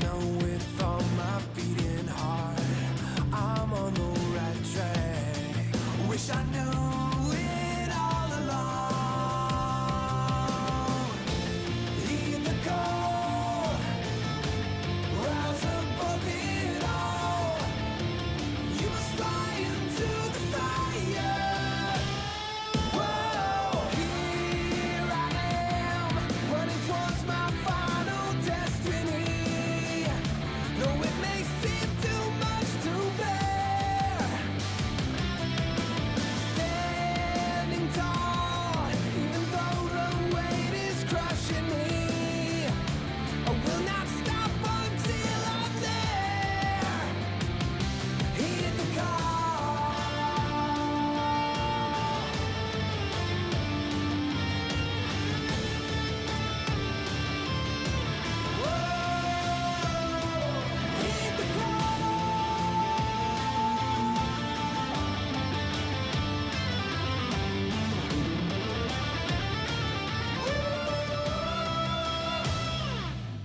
know with all my beating heart I'm on the right track. Wish I knew it all along. Heed the call, rise above it all. You must fly into the fire. Whoa, here I am, running towards my final destiny. Though it may seem too much to bear, standing tall, even though the weight is crushing me. I will not stop until I'm there. Heed the call. Heed the call.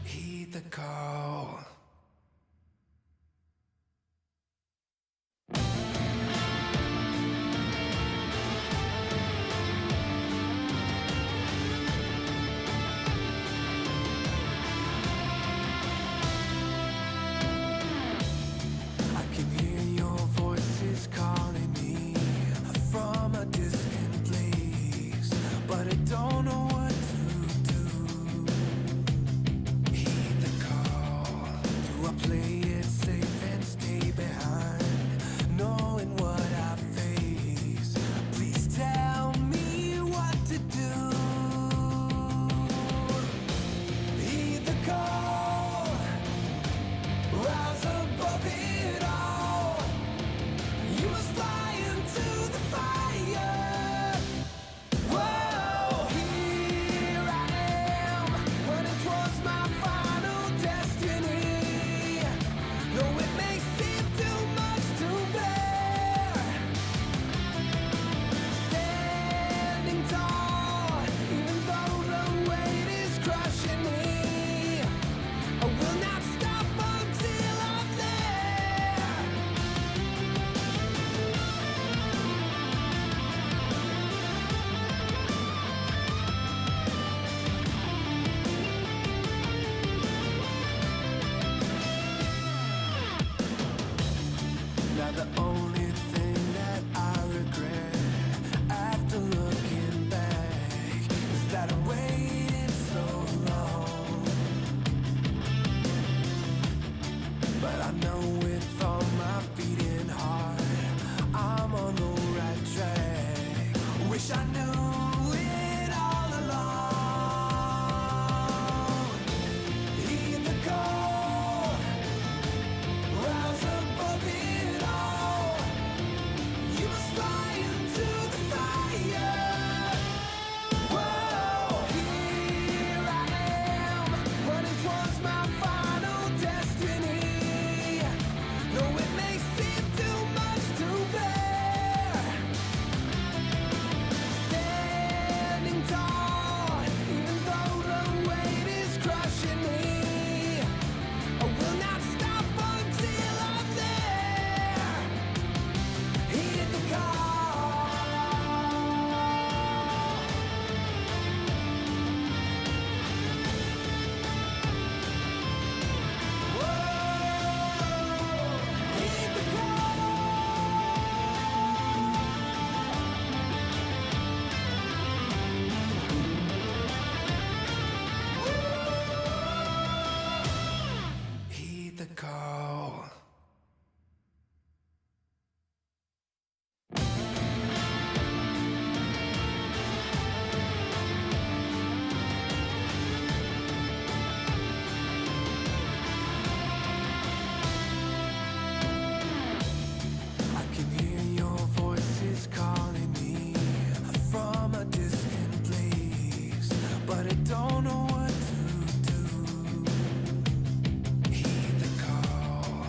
Heed the call. I can hear your voices calling me from a distant place, but I don't know what to do. Heed the call. Do I play it safe and stay behind, knowing what I face? Please tell me what to do. Heed the call, rise above it all. You must fly into the fire. Whoa, here I am, running towards my final destiny. Though it may seem too much to bear, standing tall, even though the weight is crushing me. I will not stop until I'm there. Now the only thing that I regret after looking back is that I waited so long. But I know with all my beating heart I'm on the right track. Wish I knew it all along. Heed the call, rise above it all. You must fly into the fire. Whoa, here I am, running towards my final destiny. Though it may seem too much to bear, standing tall, even though the weight is crushing me. I will not stop until I'm there. Heed the call. Whoa, heed the call. Heed the call. I can hear your voices calling me from a distant place, but I don't know what to do. Heed the call.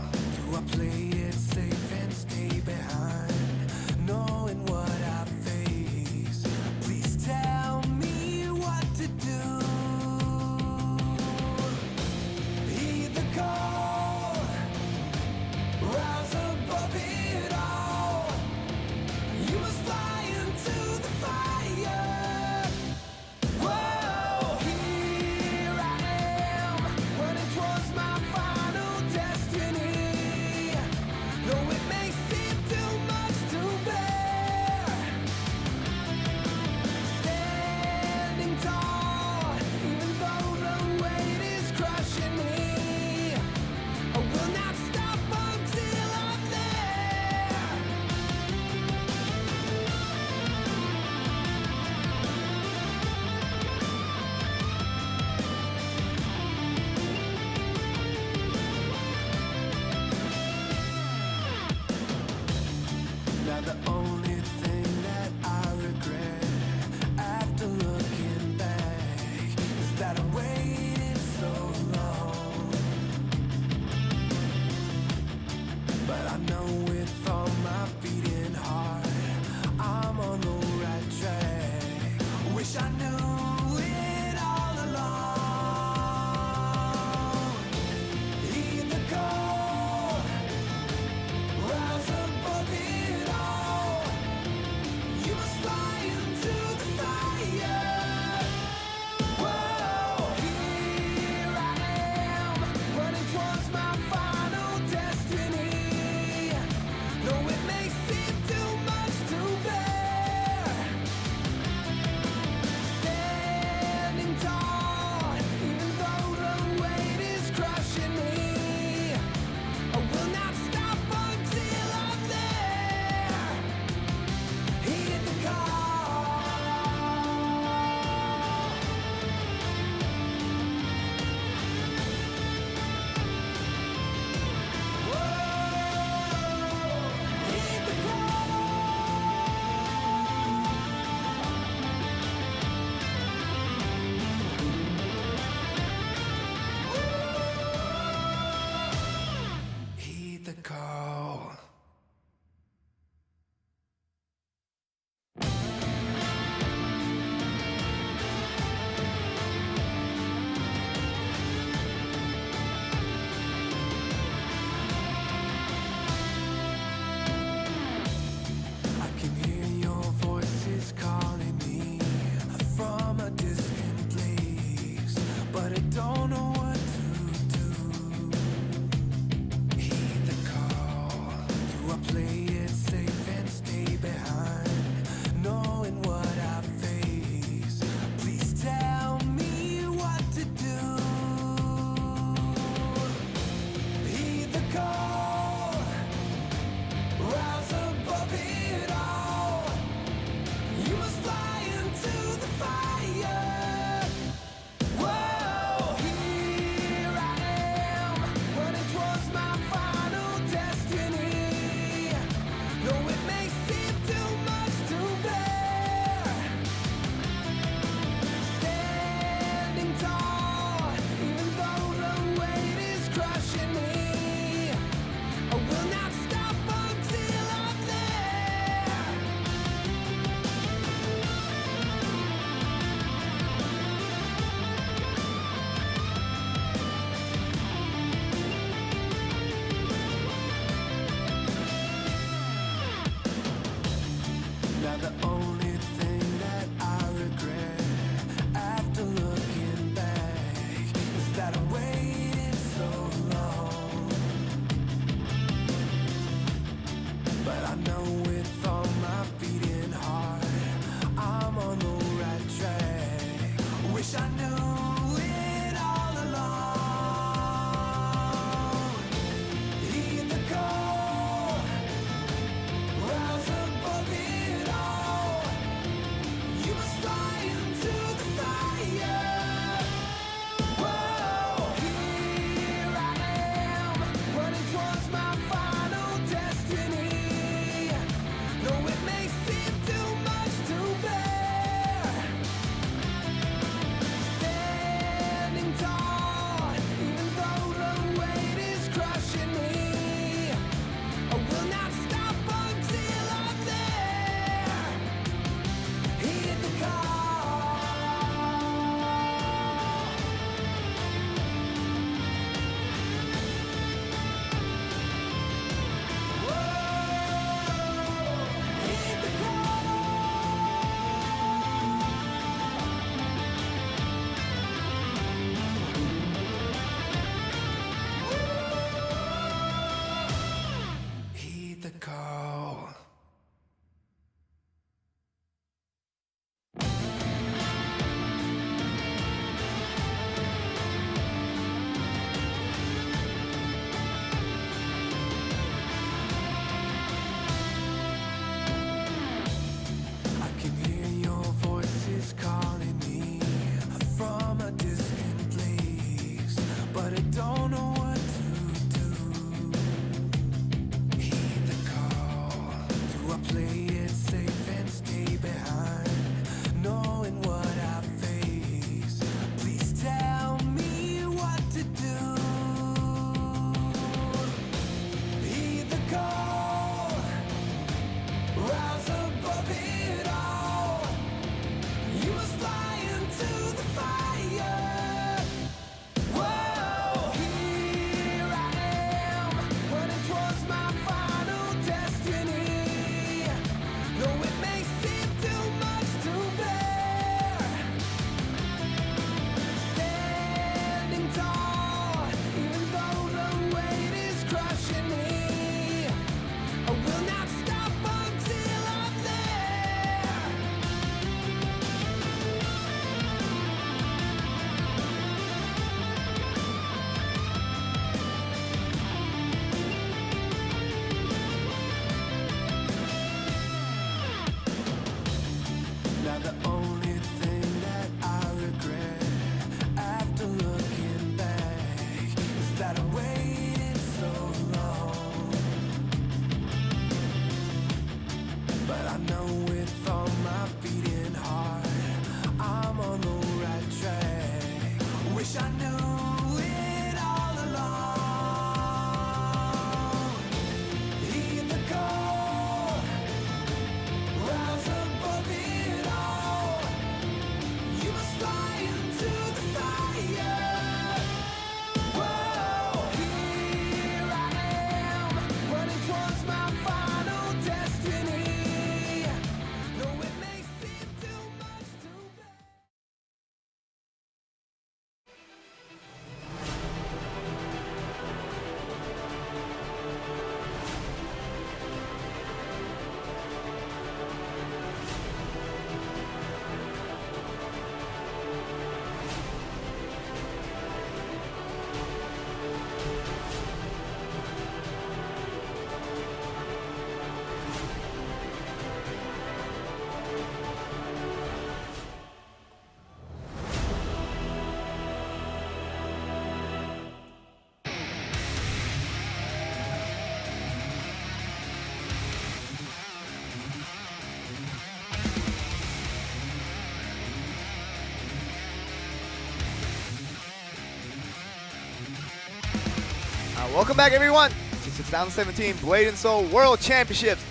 Welcome back, everyone, to 2017 Blade and Soul World Championships.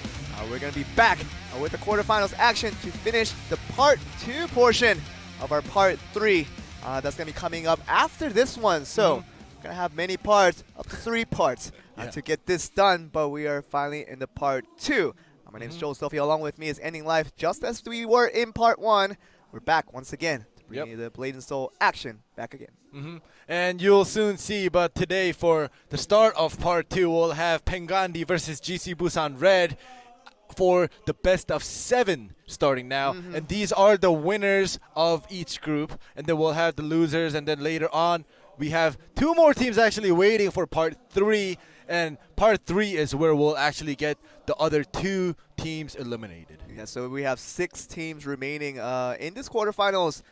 We're going to be back with the quarterfinals action to finish the Part 2 portion of our Part 3. That's going to be coming up after this one. So we're going to have many parts, up to 3 parts, to get this done. But we are finally in the Part 2. My name is Joel Sophie. Along with me is Ending Life. Just as we were in Part 1, we're back once again to bring you the Blade and Soul action back again. And you'll soon see, but today for the start of Part 2, we'll have Pengandi versus GC Busan Red for the best of 7 starting now. And these are the winners of each group. And then we'll have the losers, and then later on, we have 2 more teams actually waiting for Part 3. And Part 3 is where we'll actually get the other 2 teams eliminated. Yeah, so we have 6 teams remaining in this quarterfinals.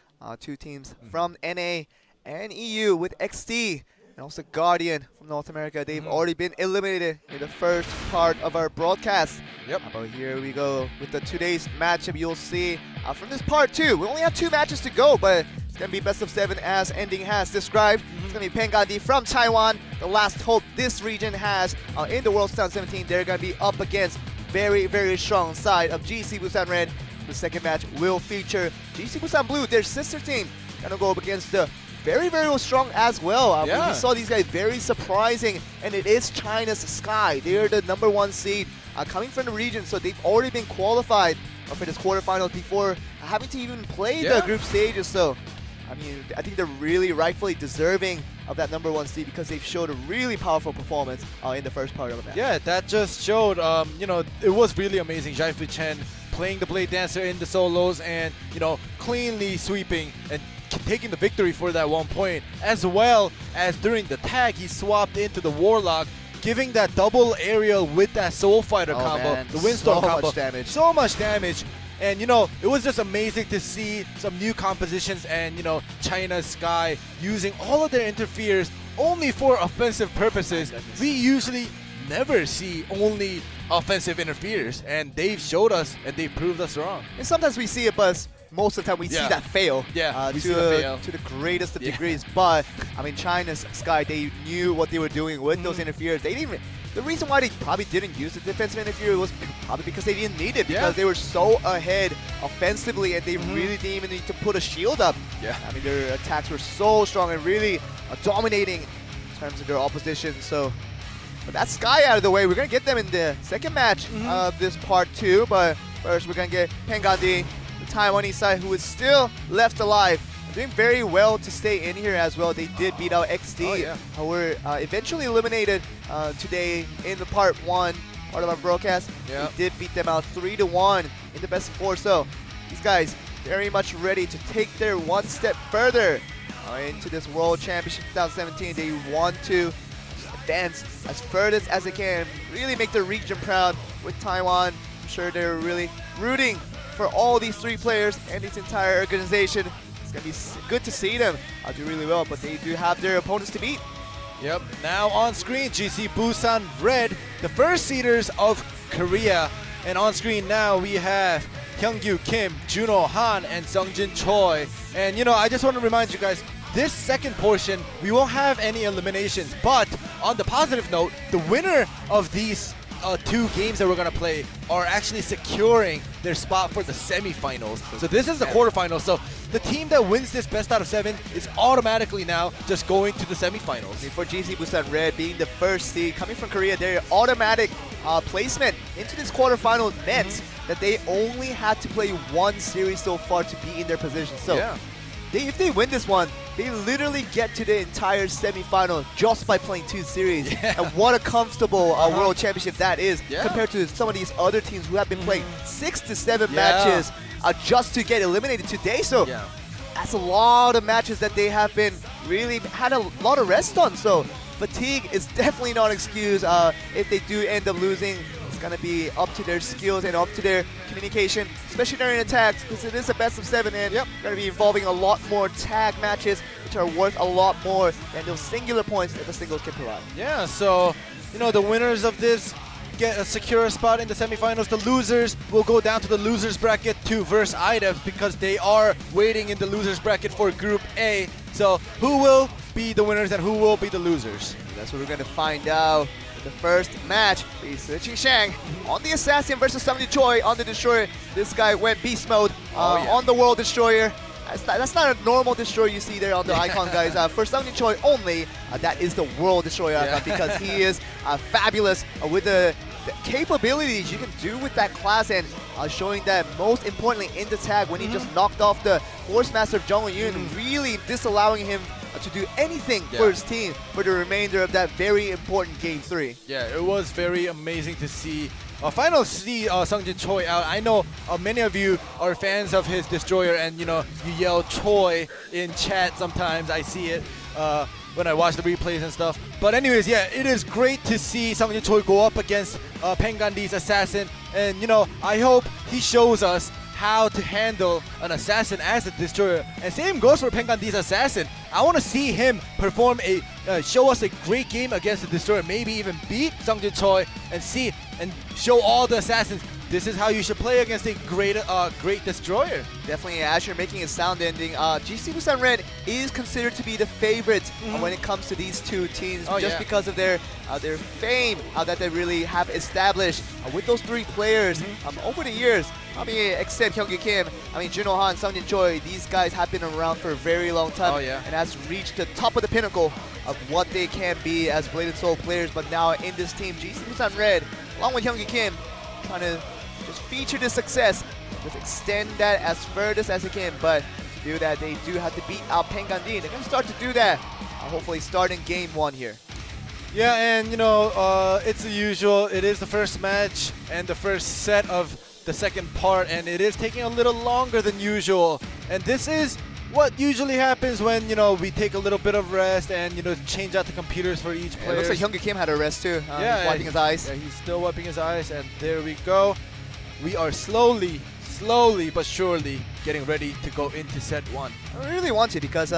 2 teams from NA and EU with XD and also Guardian from North America. They've already been eliminated in the first part of our broadcast. But here we go with today's matchup. You'll see from this Part 2, we only have 2 matches to go, but it's going to be best of 7 as Ending has described. It's going to be Pengandi from Taiwan, the last hope this region has in the World 2017. They're going to be up against very, very strong side of GC Busan Red. The second match will feature GC Busan Blue, their sister team, going to go up against the very, very strong as well. We saw these guys very surprising, and it is China's Sky. They are the #1 seed coming from the region, so they've already been qualified for this quarterfinals before having to even play the group stages. So, I mean, I think they're really rightfully deserving of that #1 seed because they've showed a really powerful performance in the first part of the match. Yeah, that just showed, you know, it was really amazing. Jaifu Chen playing the Blade Dancer in the solos and, you know, cleanly sweeping and taking the victory for that 1 point, as well as during the tag he swapped into the Warlock, giving that double aerial with that Soul Fighter combo, man. the Windstorm combo. Much damage. So much damage. And, you know, it was just amazing to see some new compositions and, you know, China's Sky using all of their interferes only for offensive purposes. We usually never see only offensive interferes, and they've showed us and they've proved us wrong. And sometimes we see it, but most of the time we see that fail. We see that fail to the greatest of degrees. But I mean, China's Sky, they knew what they were doing with those interferes. They didn't even, the reason why they probably didn't use the defensive interferer was probably because they didn't need it, because they were so ahead offensively and they really didn't even need to put a shield up. I mean, their attacks were so strong and really dominating in terms of their opposition. So, but that Sky out of the way, we're going to get them in the second match of this Part 2. But first, we're going to get Pengandi, the Taiwanese side, who is still left alive. Doing very well to stay in here as well. They did beat out XD, who were eventually eliminated today in the Part 1 part of our broadcast. They did beat them out 3-1 in the best of 4. So these guys very much ready to take their one step further into this World Championship 2017. They want to advance as furthest as they can, really make their region proud with Taiwan. I'm sure they're really rooting for all these 3 players and this entire organization. It's going to be good to see them do really well, but they do have their opponents to beat. Now on screen, GC Busan Red, the first seeders of Korea. And on screen now we have Hyungyu Kim, Juno Han, and Seongjin Choi. And, you know, I just want to remind you guys, this second portion, we won't have any eliminations. But on the positive note, the winner of these 2 games that we're going to play are actually securing their spot for the semifinals. So this is the quarterfinals. So the team that wins this best out of 7 is automatically now just going to the semifinals. For GC Busan Red being the first seed coming from Korea, their automatic placement into this quarterfinal meant that they only had to play 1 series so far to be in their position. So if they win this one, they literally get to the entire semifinal just by playing 2 series. And what a comfortable World Championship that is compared to some of these other teams who have been playing 6 to 7 matches just to get eliminated today. So that's a lot of matches that they have been really had a lot of rest on. So fatigue is definitely not an excuse if they do end up losing. It's going to be up to their skills and up to their communication, especially during attacks, because it is a best of 7 and going to be involving a lot more tag matches, which are worth a lot more than those singular points that the singles can provide. So, you know, the winners of this get a secure spot in the semifinals. The losers will go down to the losers bracket to verse IDEF because they are waiting in the losers bracket for Group A. So who will be the winners and who will be the losers? That's what we're going to find out. The first match is Qing Shang on the Assassin versus Sungjin Choi on the Destroyer. This guy went beast mode on the World Destroyer. That's not a normal Destroyer you see there on the icon, guys. For Sungjin Choi only, that is the World Destroyer icon because he is fabulous with the capabilities you can do with that class, and showing that most importantly in the tag when he just knocked off the Force Master of Jung Yun, really disallowing him to do anything for his team for the remainder of that very important Game 3. Yeah, it was very amazing to see. Finally see Sungjin Choi out. I know many of you are fans of his Destroyer, and you yell Choi in chat sometimes. I see it when I watch the replays and stuff. But anyways, yeah, it is great to see Sungjin Choi go up against Pengandi's Assassin, and I hope he shows us how to handle an Assassin as a Destroyer. And same goes for Pengandi's Assassin. I want to see him perform show us a great game against the Destroyer, maybe even beat Sungjin Choi and show all the Assassins this is how you should play against a great Destroyer. Definitely, Asher making a sound ending. GC Busan Red is considered to be the favorite when it comes to these two teams, just because of their fame that they really have established with those three players over the years. I mean, except Hyung-Gi Kim, Juno Han, Sungjin Choi, these guys have been around for a very long time and has reached the top of the pinnacle of what they can be as Blade and Soul players. But now in this team, GC Busan Red, along with Hyung-Gi Kim, trying to just feature the success, just extend that as furthest as they can. But to do that, they do have to beat out Penggandi. They're going to start to do that, hopefully starting Game 1 here. Yeah, and it's the usual. It is the first match and the first set of the second part, and it is taking a little longer than usual. And this is what usually happens when we take a little bit of rest and change out the computers for each player. It looks like Hyung-Gi Kim had a rest too. He's wiping his eyes. Yeah, he's still wiping his eyes, and there we go. We are slowly but surely getting ready to go into set 1. I really want to, because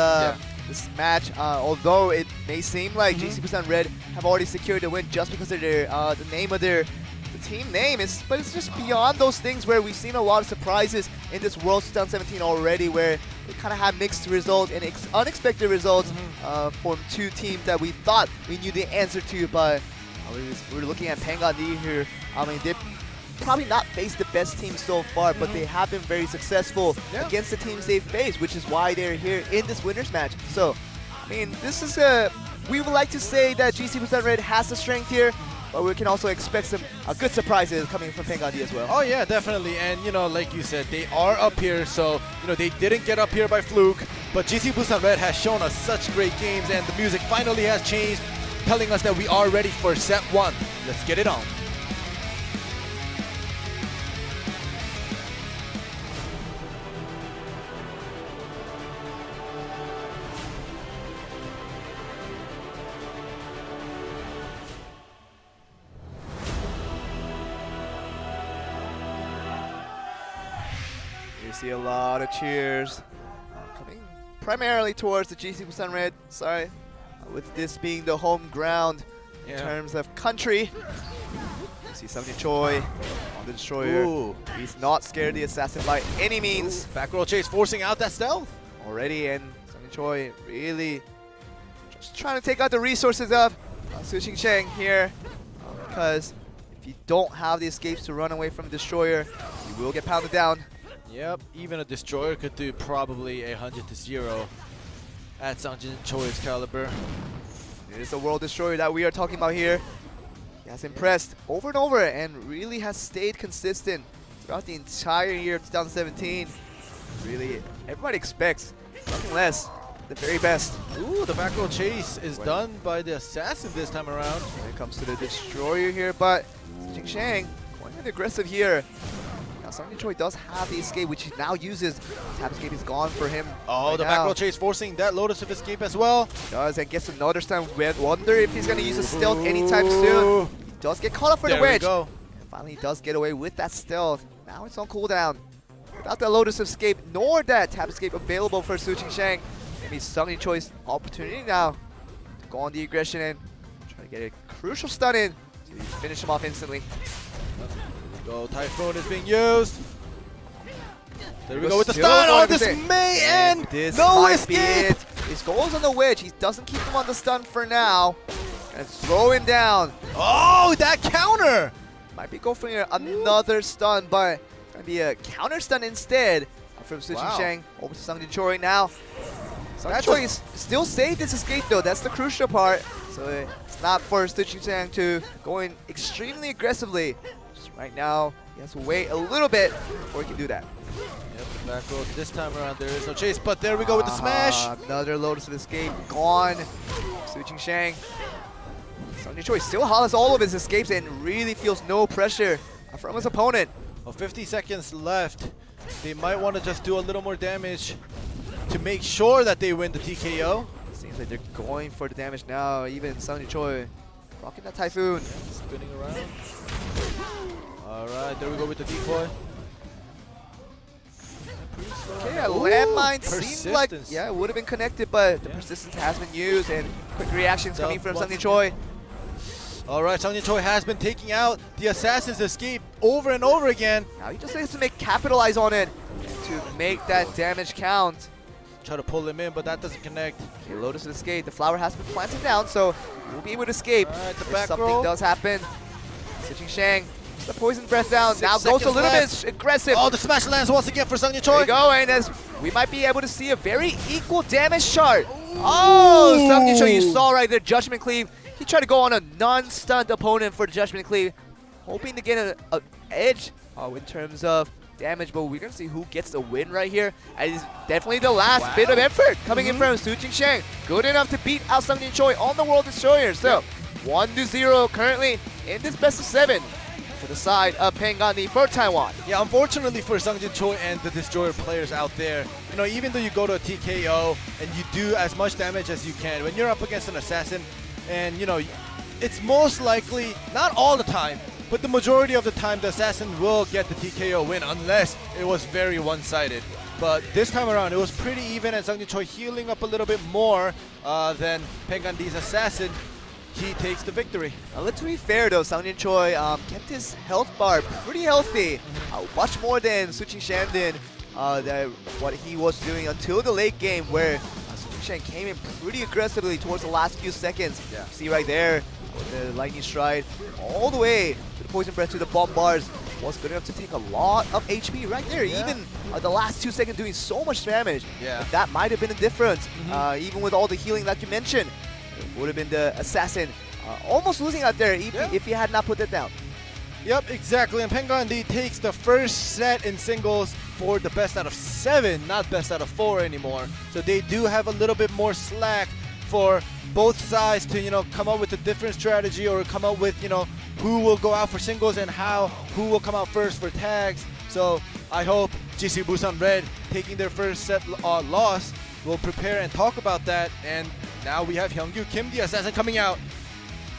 this match, although it may seem like GC Busan Red have already secured the win just because of their the name of their team name, but it's just beyond those things where we've seen a lot of surprises in this World 2017 already, where we kind of had mixed results and unexpected results from two teams that we thought we knew the answer to. But we're looking at Penggandi here. They probably not faced the best team so far, but they have been very successful against the teams they've faced, which is why they're here in this winners match. So, this is we would like to say that GC Busan Red has the strength here, but we can also expect some good surprises coming from Penggandi as well. Oh yeah, definitely. And like you said, they are up here, so they didn't get up here by fluke. But GC Busan Red has shown us such great games, and the music finally has changed, telling us that we are ready for set 1. Let's get it on. You see a lot of cheers coming primarily towards the GC Busan Red side, with this being the home ground in terms of country. You see Sungjin Choi on the Destroyer. Ooh. He's not scared of the Assassin by any means. Back roll chase forcing out that stealth already, and Sungjin Choi really just trying to take out the resources of Su Shang here, because if you don't have the escapes to run away from the Destroyer, you will get pounded down. Yep, even a Destroyer could do probably 100-0 at Sungjin Choi's caliber. It is the World Destroyer that we are talking about here. He has impressed over and over and really has stayed consistent throughout the entire year of 2017. Really, everybody expects nothing less, the very best. Ooh, the back row chase is done by the Assassin this time around. When it comes to the Destroyer here, but Qing Shang going aggressive here. Sungjin Choi does have the escape, which he now uses. Tap escape is gone for him. Oh, the back row chase forcing that Lotus of escape as well. He does, and gets another stun. Wonder if he's going to use a stealth anytime soon. He does get caught up for the wedge. There we go. And finally, he does get away with that stealth. Now it's on cooldown. Without that Lotus escape, nor that tap escape available for Su Shang. Maybe Sungjin Choi's opportunity now to go on the aggression and try to get a crucial stun in to finish him off instantly. Go, Typhoon is being used. There we go with the stun. Oh, this may end. No escape. His goal is on the wedge. He doesn't keep him on the stun for now. And throwing down. Oh, that counter! Might be going for another stun, but it's going to be a counter stun instead from Switching Wow. Shang over to Seongjin Choi now. Seongjin That's Choi is still saved this escape though. That's the crucial part. So it's not for Switching Shang to go in extremely aggressively. Just right now, he has to wait a little bit before he can do that. Yep, the back row this time around there is no chase, but there we go with the smash. Another Lotus of Escape gone. Switching Shang. Seongjin Choi still hollers all of his escapes and really feels no pressure from his opponent. Well, 50 seconds left. They might want to just do a little more damage to make sure that they win the TKO. Seems like they're going for the damage now. Even Seongjin Choi rocking that Typhoon. Spinning around. All right, there we go with the decoy. Okay, a landmine seemed like, Persistence. yeah, it would have been connected, but the Yeah. persistence has been used and quick reactions So, coming from once Seongjin Choi. All right, Seongjin Choi has been taking out the Assassin's Escape over and over again. Now he just needs to capitalize on it to make that damage count. Try to pull him in, but that doesn't connect. Okay, Lotus of Escape. The flower has been planted down, so he will be able to escape. All right, the If back something roll. does happen. Switching Shang. The poison breath down. 6 Now goes a seconds little left. bit aggressive. Oh, the smash lands once again for Seongjin There Choi. you go, and as we might be able to see a very equal damage chart. Oh, Seongjin Choi, you saw right there, Judgment Cleave. He tried to go on a non-stunned opponent for the Judgment Cleave, hoping to get an edge in terms of damage, but we're going to see who gets the win right here. And it's definitely the last bit of effort coming in from Switching Shang. Good enough to beat out Seongjin Choi on the World Destroyer. So, 1-0 currently in this best of 7 for the side of Pengani for Taiwan. Yeah, unfortunately for Seongjin Choi and the Destroyer players out there, you know, even though you go to a TKO and you do as much damage as you can, when you're up against an assassin, and you know, it's most likely, not all the time, but the majority of the time the assassin will get the TKO win unless it was very one-sided. But this time around, it was pretty even, and Seongjin Choi healing up a little bit more than Pengandi's assassin. He takes the victory. To be fair though, Seongjin Choi kept his health bar pretty healthy. Much more than Switching Shang did what he was doing until the late game where Switching Shang came in pretty aggressively towards the last few seconds. Yeah. See right there, the Lightning Stride all the way to the Poison Breath to the Bomb Bars was good enough to take a lot of HP right there. Yeah. Even the last 2 seconds doing so much damage. Yeah. But that might have been a difference, even with all the healing that you mentioned. It would have been the assassin almost losing out there if he had not put that down. Yep, exactly. And Pengandi takes the first set in singles for the best out of 7, not best out of 4 anymore. So they do have a little bit more slack for both sides to, you know, come up with a different strategy or come up with, you know, who will go out for singles and who will come out first for tags. So I hope GC Busan Red, taking their first set loss, will prepare and talk about that. And now we have Hyungyu Kim, the assassin, coming out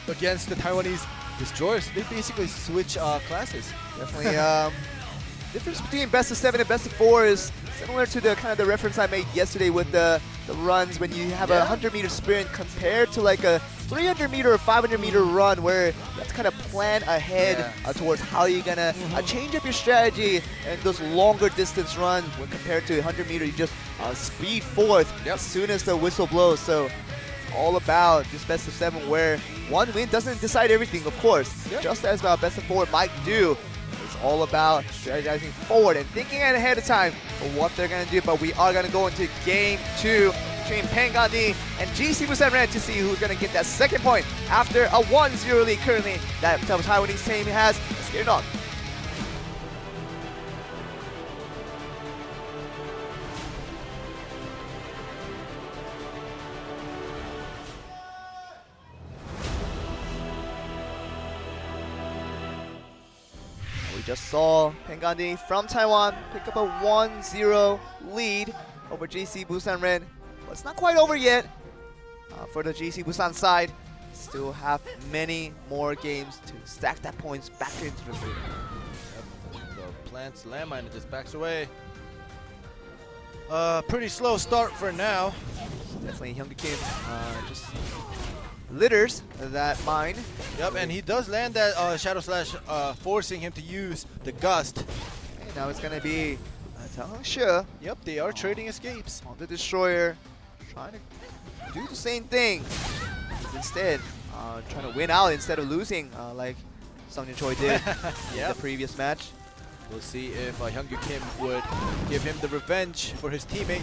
against the Taiwanese Destroyers. They basically switch classes. Definitely. Difference between best of 7 and best of 4 is similar to the kind of the reference I made yesterday with the runs when you have a 100-meter sprint compared to like a 300-meter or 500-meter run where you have to kind of plan ahead towards how you're gonna change up your strategy and those longer distance runs when compared to 100-meter you just speed forth as soon as the whistle blows. So it's all about this best of 7 where one win doesn't decide everything, of course, just as best of 4 might do. It's all about strategizing forward and thinking ahead of time for what they're going to do. But we are going to go into game 2 between Pengani and GC Busan Red to see who's going to get that second point after a 1-0 lead currently that the Taiwanese team has. Let's get it on. We just saw Pengani from Taiwan pick up a 1-0 lead over GC Busan Red. But it's not quite over yet for the GC Busan side. Still have many more games to stack that points back into the lead. The plant's landmine just backs away. Pretty slow start for now. Definitely Hyungju Kim just litters that mine. Yep, and he does land that Shadow Slash, forcing him to use the Gust. And now it's going to be Tang Shi on Yep, they are trading escapes. the Destroyer, trying to do the same thing. Instead, trying to win out instead of losing, like Sungjin Choi did in the previous match. We'll see if Hyungju Kim would give him the revenge for his teammate.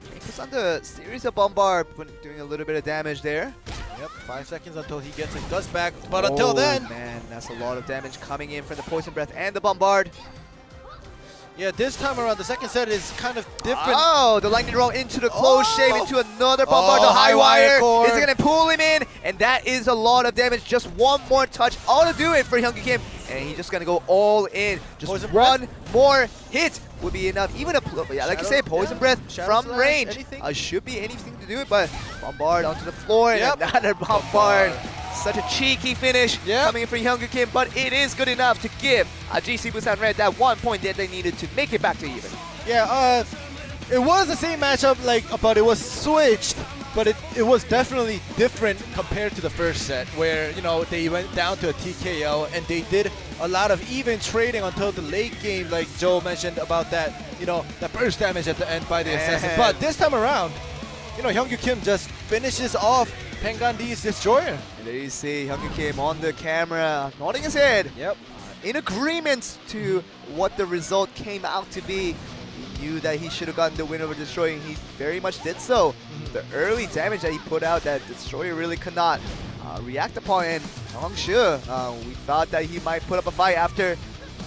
Focus on the series of bombard, doing a little bit of damage there. Yep, 5 seconds until he gets his dust back. But until then, man, that's a lot of damage coming in from the poison breath and the bombard. yeah, this time around the second set is kind of different. Oh, the lightning roll into the closed shave, into another bombard, the high wire. Is it gonna pull him in? And that is a lot of damage. Just one more touch, all to do it for Hyungju Kim. And he's just gonna go all in. Just Poison one more hit would be enough. Even a, yeah, like you say, poison breath from slash, range. anything? Should be anything to do it, but bombard onto the floor. Yep. And another bombard. Such a cheeky finish coming in for Hyungju Kim, but it is good enough to give GC Busan Red that 1 point that they needed to make it back to even. Yeah, it was the same matchup, but it was switched. But it was definitely different compared to the first set, where they went down to a TKO and they did a lot of even trading until the late game, like Joe mentioned about that, that burst damage at the end by the assassin. But this time around, Hyungju Kim just finishes off Pengandi's destroyer. And there you see Hyungju Kim on the camera, nodding his head. Yep. In agreement to what the result came out to be. He knew that he should have gotten the win over Destroyer, and he very much did so. The early damage that he put out that Destroyer really could not react upon, and Yongshu, we thought that he might put up a fight after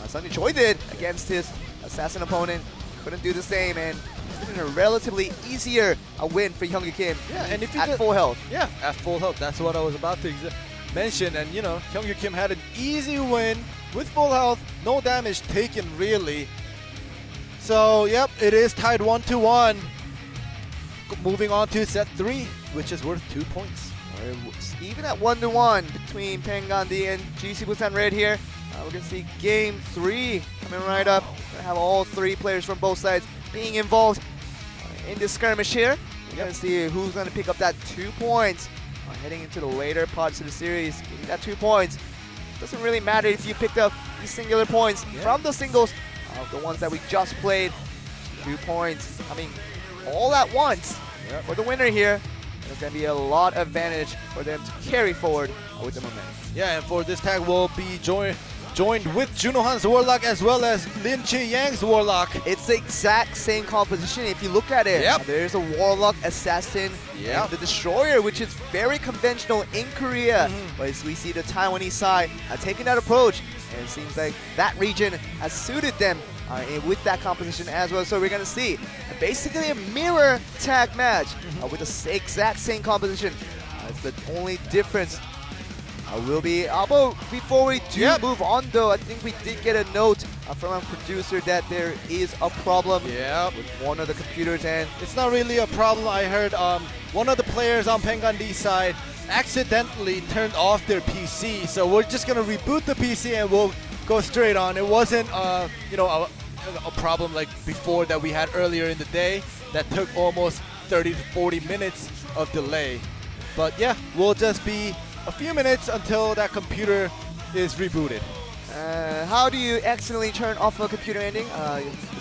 Sungjin Choi did against his assassin opponent. Couldn't do the same, and it's been a relatively easier win for Hyungju Kim. Yeah, and if you at full health. Yeah, at full health. That's what I was about to mention. And Hyungju Kim had an easy win with full health, no damage taken really. So yep, it is tied 1-1. Moving on to set 3, which is worth 2 points. Even at 1-1 between Penggandi and GC Busan Red here. We're going to see game 3 coming right up. We're going to have all 3 players from both sides being involved in this skirmish here. We're going to see who's going to pick up that 2 points. Heading into the later parts of the series, getting that 2 points. Doesn't really matter if you picked up these singular points from the singles of the ones that we just played. 2 points coming all at once for the winner here. There's going to be a lot of advantage for them to carry forward with the momentum. Yeah, and for this tag, we'll be joined with Juno Han's Warlock as well as Lin Chi-Yang's Warlock. It's the exact same composition if you look at it. There's a Warlock, Assassin, and the Destroyer, which is very conventional in Korea. But as we see the Taiwanese side taking that approach, and it seems like that region has suited them with that composition as well. So we're going to see basically a mirror tag match with the exact same composition. It's the only difference. Will be before we do move on though, I think we did get a note from our producer that there is a problem with one of the computers, and it's not really a problem. I heard one of the players on Pengandi's side accidentally turned off their PC, so we're just gonna reboot the PC and we'll go straight on. It wasn't a problem like before that we had earlier in the day that took almost 30 to 40 minutes of delay. But yeah, we'll just be a few minutes until that computer is rebooted. How do you accidentally turn off a computer ending?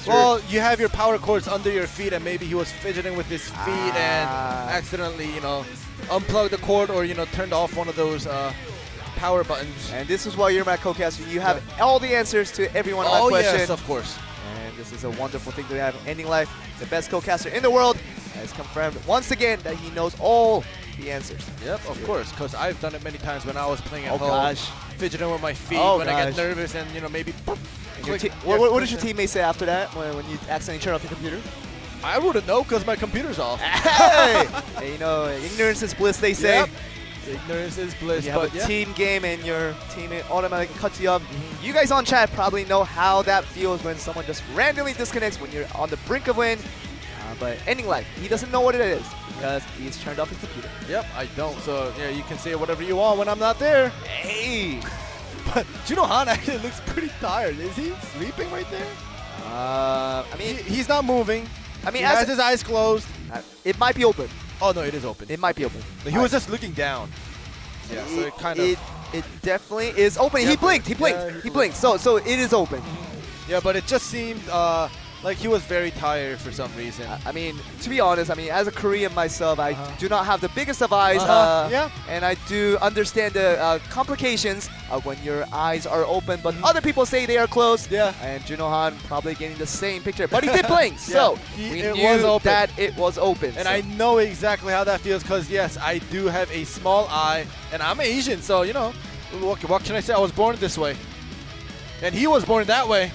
Well, you have your power cords under your feet, and maybe he was fidgeting with his feet and accidentally, unplugged the cord or turned off one of those power buttons. And this is why you're my co-caster. You have all the answers to every one of my questions. Oh yes, of course. And this is a wonderful thing to have. Ending Life, the best co-caster in the world, has confirmed once again that he knows all the answers. Yep, of course, because I've done it many times when I was playing at home, fidgeting with my feet when I get nervous and maybe. What did your teammates say after that when you accidentally turn off your computer? I wouldn't know because my computer's off. Hey, ignorance is bliss, they say. Yep. Ignorance is bliss. You have a team game and your teammate automatically cuts you off. You guys on chat probably know how that feels when someone just randomly disconnects when you're on the brink of win. But Ending Life, he doesn't know what it is because he's turned off his computer. Yep, I don't. So yeah, you can say whatever you want when I'm not there. Hey! But Juno Han actually looks pretty tired. Is he sleeping right there? I mean, he's not moving. I mean, he has his eyes closed. It might be open. Oh no, it is open. It might be open. But he was just looking down. Yeah, so it kind of. It definitely is open. He blinked. He blinked. He blinked. So it is open. Yeah, but it just seemed Like he was very tired for some reason. I mean, to be honest, I mean, as a Korean myself, I do not have the biggest of eyes. Yeah. And I do understand the complications of when your eyes are open, but other people say they are closed. Yeah. And Juno Han probably getting the same picture, but he did blink, so we it knew was open. that it was open. And so. I know exactly how that feels because, yes, I do have a small eye, and I'm Asian, so, you know, what can I say? I was born this way. And he was born that way.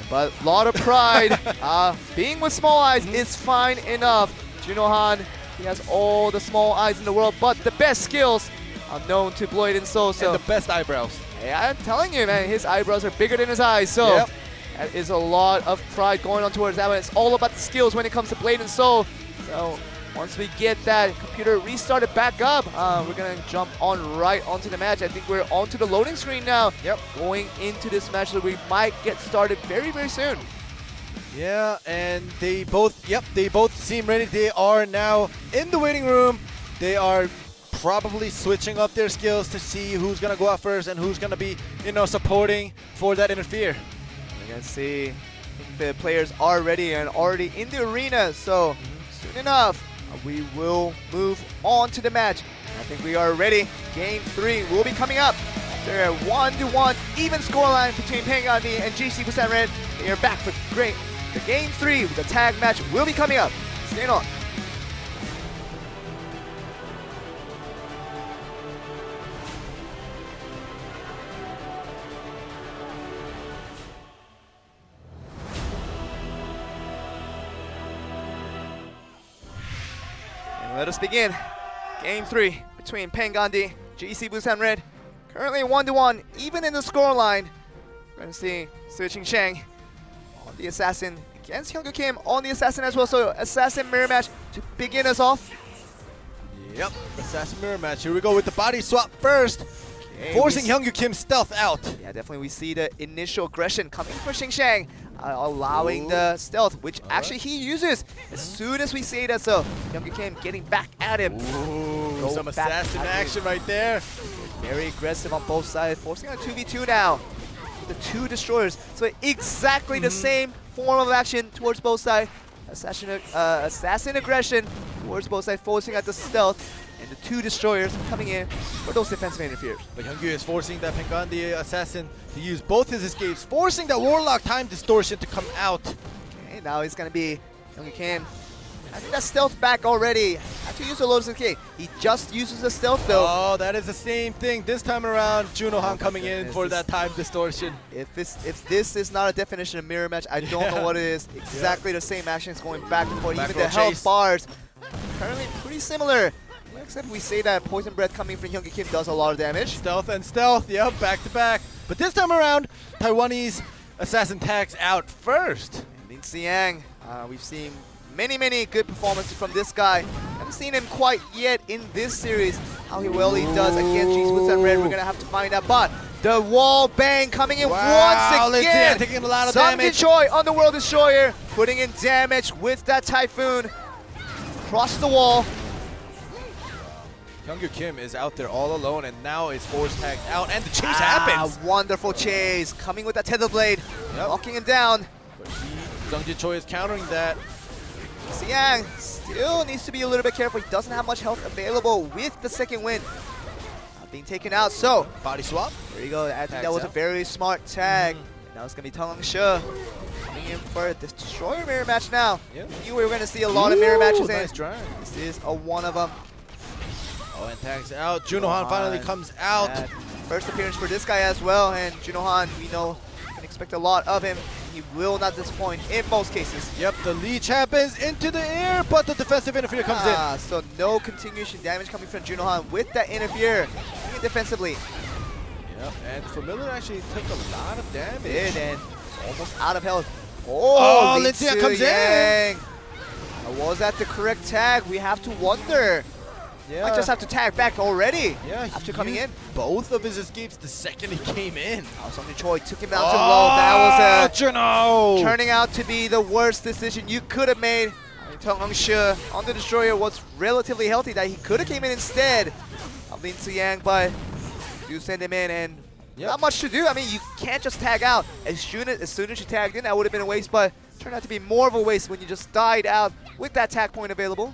But a lot of pride. Being with small eyes is fine enough. Juno Han, he has all the small eyes in the world, but the best skills are known to blade&soul. So And the best eyebrows. hey, I'm telling you, man, his eyebrows are bigger than his eyes. So that is a lot of pride going on towards that one. It's all about the skills when it comes to blade&soul. So once we get that computer restarted back up, we're going to jump on right onto the match. I think we're onto the loading screen now. Yep. Going into this match, so we might get started very, very soon. Yeah, and they both seem ready. They are now in the waiting room. They are probably switching up their skills to see who's going to go out first and who's going to be, you know, supporting for that interfere. We're going to see. I think the players are ready and already in the arena, so soon enough, we will move on to the match. I think we are ready. Game 3 will be coming up. After a 1-1 even scoreline between Pengandi and GC Busan Red, they are back for the Game 3. The tag match will be coming up. Stay on. Let us begin. Game 3 between Pengandi, GC Busan Red. Currently 1-1, even in the scoreline. We're going to see Switching Shang on the Assassin against Hyungwoo Kim on the Assassin as well. So Assassin mirror match to begin us off. Yep, Assassin mirror match. Here we go with the body swap first. Okay, Forcing Hyungwoo Kim's stealth out. Yeah, definitely we see the initial aggression coming for Xing Shang, allowing the stealth, which actually he uses as soon as we see that. So Hyungwoo Kim getting back at him. Ooh, some back assassin at him. action right there. Very aggressive on both sides, forcing a 2v2 now. The two destroyers, so exactly the same form of action towards both sides. Assassin aggression towards both sides, forcing out the stealth. And the two destroyers coming in for those defensive interferes. But Hyungwoo is forcing that Pengandi assassin to use both his escapes, forcing that Warlock time distortion to come out. Okay, now it's going to be Hyungwoo Kim. I think that stealth back already. Have to use the Lotus escape. He just uses the stealth though. Oh, that is the same thing. This time around, Juno Han coming in goodness, for this- that time distortion. If this is not a definition of mirror match, I don't know what it is. Exactly the same actions going back and forth. Back Even the row health chase. bars currently pretty similar. Except we say that Poison Breath coming from Hyungwoo Kim does a lot of damage. Stealth and stealth, yep, back to back. But this time around, Taiwanese assassin tags out first. Lin Xiang, we've seen many good performances from this guy. Haven't seen him quite yet in this series. How well he does against GC Busan Red, we're gonna have to find out. But the wall bang coming in Wow, once Lin again. Xiang taking a lot of Sung damage. Choi on the World Destroyer, putting in damage with that Typhoon. Across the wall. Hyungwoo Kim is out there all alone and now is force tagged out and the chase happens. Wonderful chase, coming with that Tether Blade, Yep. knocking him down. Sung Choi is countering that. Xiang still needs to be a little bit careful. He doesn't have much health available with the second wind. Being taken out, so Body swap. there you go. I think Tags that was a out. very smart tag. And now it's gonna be Tong Shi coming in for the Destroyer mirror match now. Yep. Knew we were gonna see a lot of mirror matches Nice in. drive. This is a one of them. Oh, and tags out. Juno Han finally comes out. First appearance for this guy as well, and Juno Han, we know, can expect a lot of him. He will not disappoint in most cases. Yep, the leech happens into the air, but the defensive interfere comes in. So no continuation damage coming from Juno Han with that interfere. Defensively. Yep, and Familiar actually took a lot of damage. Did, and almost out of health. Oh, Lin Lee Xiang comes Yang. Was that the correct tag? We have to wonder. Yeah. Might just have to tag back already. Yeah, After he coming used in. both of his escapes the second he came in. Oh, Sung Choi took him down to low. That was Juno! turning out to be the worst decision you could have made. Tong Shi on the Destroyer was relatively healthy that he could have came in instead of Lin Xiang, but you send him in and not much to do. I mean, you can't just tag out. As soon as you tagged in, that would have been a waste, but turned out to be more of a waste when you just died out with that tag point available.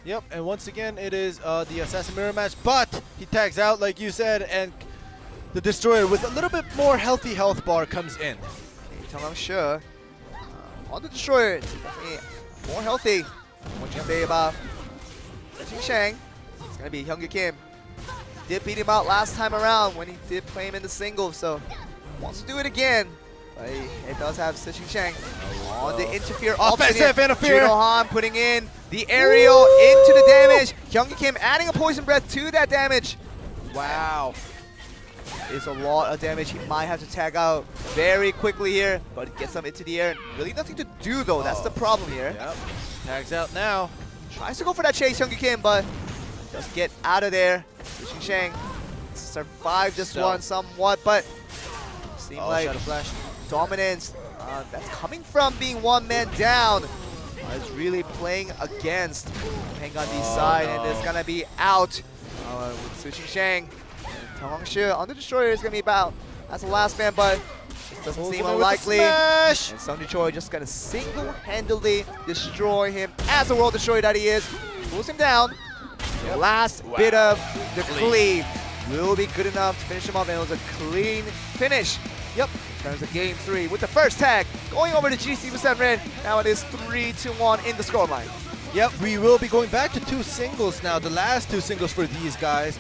Yep, and once again, it is the Assassin Mirror match, but he tags out, like you said, and the Destroyer with a little bit more healthy health bar comes in. I'm sure. On the Destroyer, it's definitely more healthy. What you say about Seqing Shang? It's going to be Hyungyu Kim. Did beat him out last time around when he did play him in the singles, so wants to do it again. But it does have Seqing Shang on the interfere. Offensive interfere. Juno Han putting in the aerial into the damage. Hyungyu Kim adding a poison breath to that damage. Wow. Is a lot of damage. He might have to tag out very quickly here, but he gets them into the air. Really nothing to do though. That's the problem here. Yep. Tags out now. Tries to go for that chase, Hyungyu Kim, but just get out of there. Seqing Shang survived this one somewhat, but seems like Shadow Flash. dominance that's coming from being one man down is really playing against Pengandi's side, and it's gonna be out with Seqing Shang. Tang Shi on the Destroyer is going to be about as the last man, but it doesn't seem unlikely. And Sung Choi just going to single-handedly destroy him as the World Destroyer that he is. Pulls him down. The last bit of the cleave will be good enough to finish him off, and it was a clean finish. Yep, in terms of game 3 with the first tag going over to GC Busan Red. Now it is 3-1 in the scoreline. Yep, we will be going back to 2 singles now, the last 2 singles for these guys.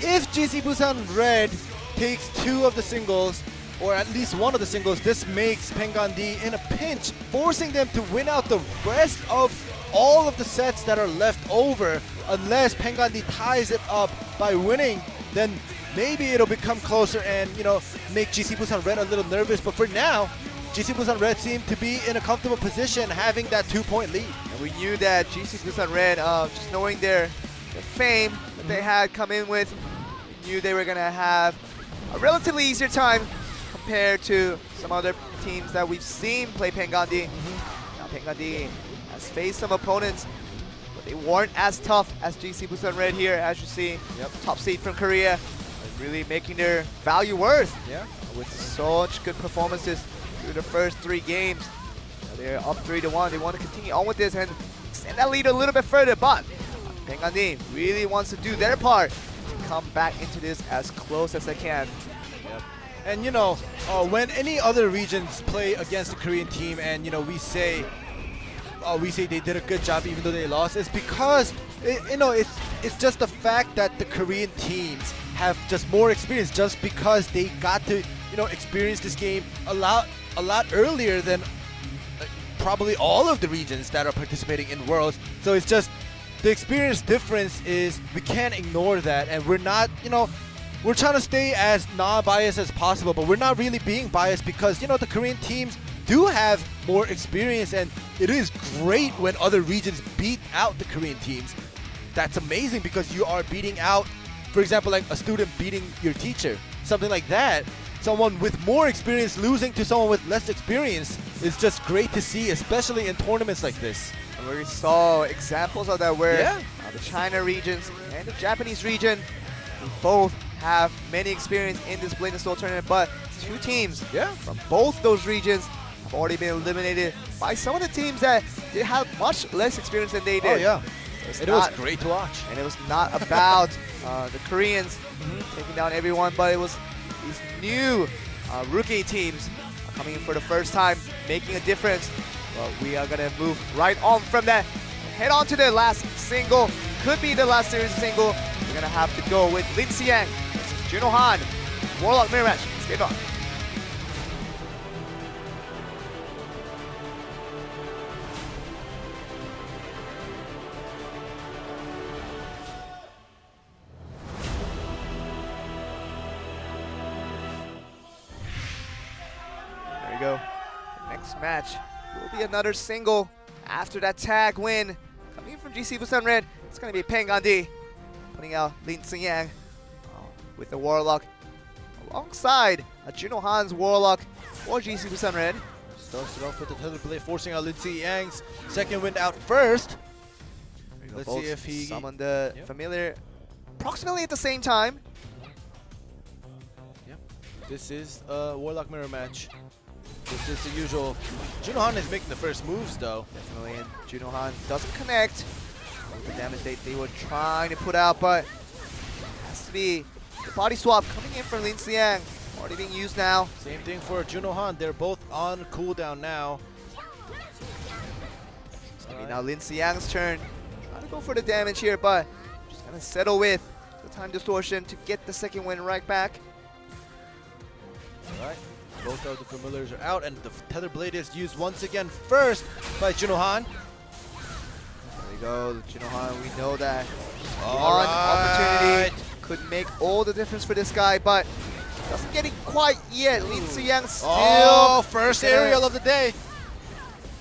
If GC Busan Red takes 2 of the singles, or at least 1 of the singles, this makes Penggandi in a pinch, forcing them to win out the rest of all of the sets that are left over. Unless Penggandi ties it up by winning, then maybe it'll become closer and, you know, make GC Busan Red a little nervous. But for now, GC Busan Red seem to be in a comfortable position, having that 2-point lead. And we knew that GC Busan Red, just knowing their fame that they had come in with, we knew they were going to have a relatively easier time compared to some other teams that we've seen play Penggandi. Now Penggandi has faced some opponents, but they weren't as tough as GC Busan Red here, as you see. Yep. Top seed from Korea, really making their value worth. Yeah. With such good performances through the first 3 games. They're up 3-1. They want to continue on with this and extend that lead a little bit further, but Penggandi really wants to do their part to come back into this as close as they can. Yep. And you know, when any other regions play against the Korean team, and you know, we say they did a good job even though they lost, it's because it's just the fact that the Korean teams have just more experience, just because they got to, you know, experience this game a lot earlier than probably all of the regions that are participating in Worlds. So it's just the experience difference is we can't ignore that, and we're not, you know, we're trying to stay as non-biased as possible, but we're not really being biased because, you know, the Korean teams do have more experience, and it is great when other regions beat out the Korean teams. That's amazing because you are beating out, for example, like a student beating your teacher, something like that. Someone with more experience losing to someone with less experience is just great to see, especially in tournaments like this. And we saw examples of that where the China regions and the Japanese region, they both have many experience in this Blade and Soul tournament, but 2 teams from both those regions have already been eliminated by some of the teams that did have much less experience than they did. Oh yeah, So it was great to watch. And it was not about the Koreans taking down everyone, but it was these new rookie teams coming in for the first time, making a difference. Well, we are gonna move right on from that. Head on to the last single. Could be the last series single. We're gonna have to go with Lin Xiang versus Juno Han. Warlock mirror match. Let's get on. There you go. The next match will be another single after that tag win. Coming in from GC Busan Red, it's going to be Penggandi putting out Lin Xiang with the Warlock alongside Juno Han's Warlock for GC Busan Red. Starts it off with the Tether Blade, forcing out Lin Xiang's second win out first. Let's see if he summoned the familiar approximately at the same time. This is a Warlock mirror match. This is the usual. Junohan is making the first moves though. Definitely, and Junohan doesn't connect. The damage they were trying to put out, but it has to be the body swap coming in from Lin Xiang. Already being used now. Same thing for Junohan. They're both on cooldown now. It's gonna be now Lin Xiang's turn. Trying to go for the damage here, but just gonna settle with the time distortion to get the second win right back. Alright, both of the familiars are out, and the Tether Blade is used once again first by Junohan. There we go, Junohan. We know that All one right. opportunity could make all the difference for this guy, but doesn't get it quite yet. Lin Xiang still. Oh, first aerial of the day.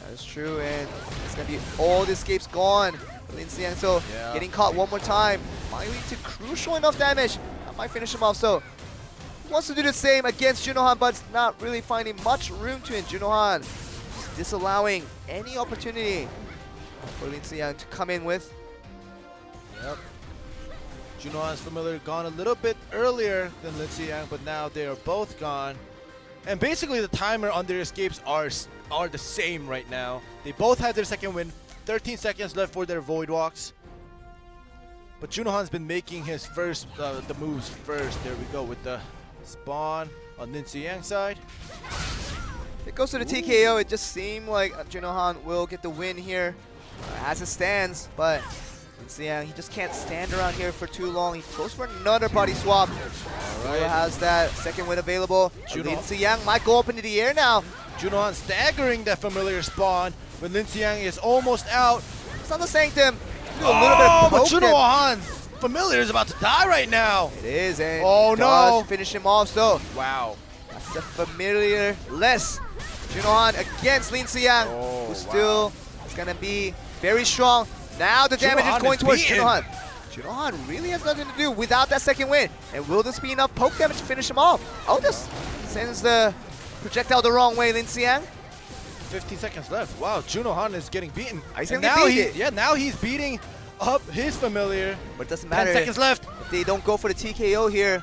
That is true, and it's gonna be all the escapes gone. Lin Xiang, so Yeah. getting caught one more time might lead to crucial enough damage. That might finish him off. So he wants to do the same against Junohan, but it's not really finding much room to it. Junohan disallowing any opportunity for Lin Xiang to come in with. Yep. Junohan's familiar gone a little bit earlier than Lin Xiang, but now they are both gone. And basically the timer on their escapes are the same right now. They both have their second win. 13 seconds left for their Void Walks. But Junohan's been making his first, the moves first. There we go with the spawn on Lin Xiang's side. If it goes to the TKO, it just seemed like Junohan will get the win here as it stands, but Lin Xiang, he just can't stand around here for too long. He goes for another body swap. Still has that second win available. Lin Xiang might go up into the air now. Junohan staggering that familiar spawn when Lin Xiang is almost out. It's on the Sanctum. Do a little bit of But poke damage. Junohan's familiar is about to die right now. It is, and Oh, it does no. finish him off. So Wow. that's the familiar less. Junohan against Lin Xiang, Oh, who still is going to be very strong. Now the damage Junohan is going is towards beaten. Junohan. Junohan really has nothing to do without that second win. And will this be enough poke damage to finish him off? Oh, this sends the projectile the wrong way, Lin Xiang. 15 seconds left. Wow, Junohan is getting beaten. He's And gonna now get beaten. yeah, now he's beating up his familiar. But it doesn't 10 matter. seconds left. If they don't go for the TKO here,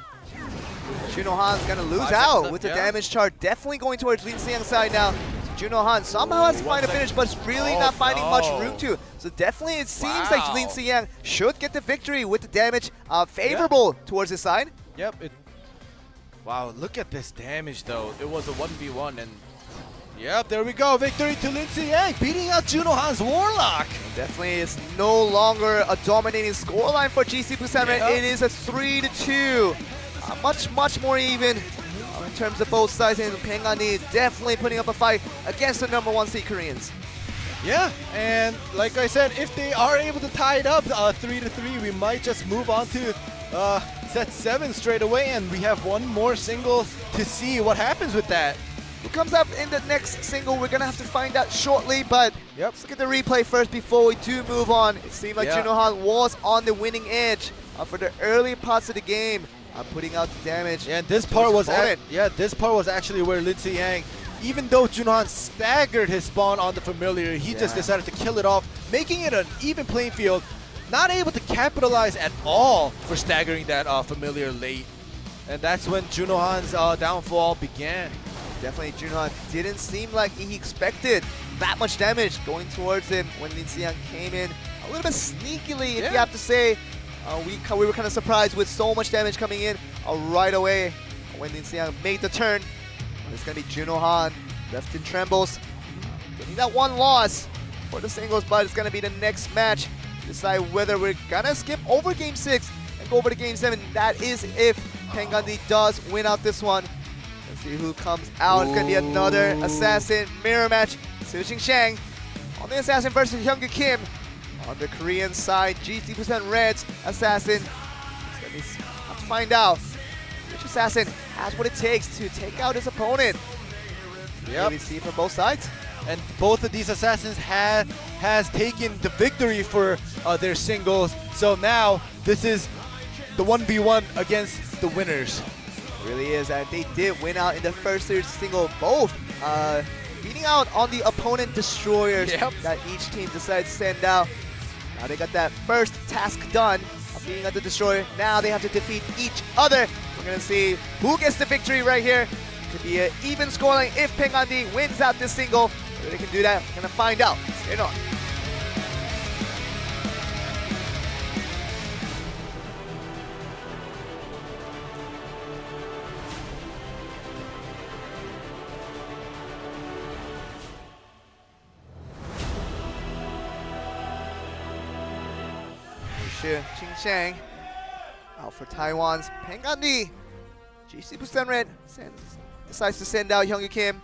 Junohan's gonna lose 5 seconds out left, with the yeah. damage chart. Definitely going towards Lin Xiang's side now. Junohan somehow has to find a finish, but it's really not finding much room to. So definitely it seems like Wow. Lin Xiang should get the victory with the damage favorable towards his side. Yep. Wow, look at this damage though. It was a 1v1 and yep, there we go. Victory to Lin Xiang, beating out Junohan's Warlock. Definitely it's no longer a dominating scoreline for GC Busan. Yeah. It is a 3-2. Much more even in terms of both sides, and Pengani definitely putting up a fight against the #1 seed Koreans. Yeah, and like I said, if they are able to tie it up 3-3, we might just move on to set 7 straight away, and we have one more single to see what happens with that. Who comes up in the next single, we're gonna have to find out shortly, but Yep. let's look at the replay first before we do move on. It seemed like Yeah. Junohan was on the winning edge for the early parts of the game, putting out the damage. Yeah, this part was opponent. this part was actually where Lin Xiang, even though Junohan staggered his spawn on the familiar, he just Yeah. decided to kill it off, making it an even playing field. Not able to capitalize at all for staggering that familiar late, and that's when Junohan's downfall began. Definitely Junohan didn't seem like he expected that much damage going towards him when Lin Xiang came in a little bit sneakily, if you Yeah. have to say. We were kind of surprised with so much damage coming in right away when Lin Xiang made the turn. It's going to be Junohan left in trembles. Getting that one loss for the singles, but it's going to be the next match to decide whether we're going to skip over Game 6 and go over to Game 7. That is if Pengandi does win out this one. Let's see who comes out. It's going to be another Assassin mirror match. Su Shang on the Assassin versus Hyungwoo Kim. On the Korean side, GC% Reds Assassin. It's going to have to find out which Assassin has what it takes to take out his opponent. Yep. We see from both sides. And both of these assassins has taken the victory for their singles. So now this is the 1v1 against the winners. It really is, and they did win out in the first series single, both beating out on the opponent destroyers that each team decided to send out. Now they got that first task done of beating out the destroyer. Now they have to defeat each other. We're gonna see who gets the victory right here. Could be an even scoreline if Pengandi wins out this single. Whether they can do that, we're gonna find out. Stay on. Qingsheng out for Taiwan's Pengandi. GC Busan Red decides to send out Hyungwoo Kim,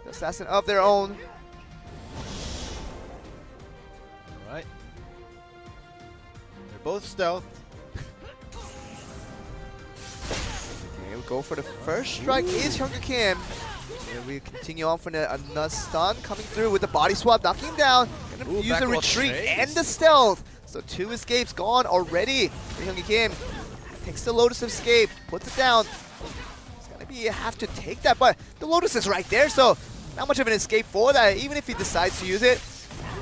the assassin of their own. All right. They're both stealth. Okay, we'll go for the first strike. Is Hyungwoo Kim. And we continue on for another stun coming through with the body swap, knocking him down. Gonna use the retreat and the stealth. So 2 escapes gone already for Hyungwoo Kim. Takes the Lotus escape, puts it down. It's gonna be have to take that, but the Lotus is right there, so not much of an escape for that. Even if he decides to use it,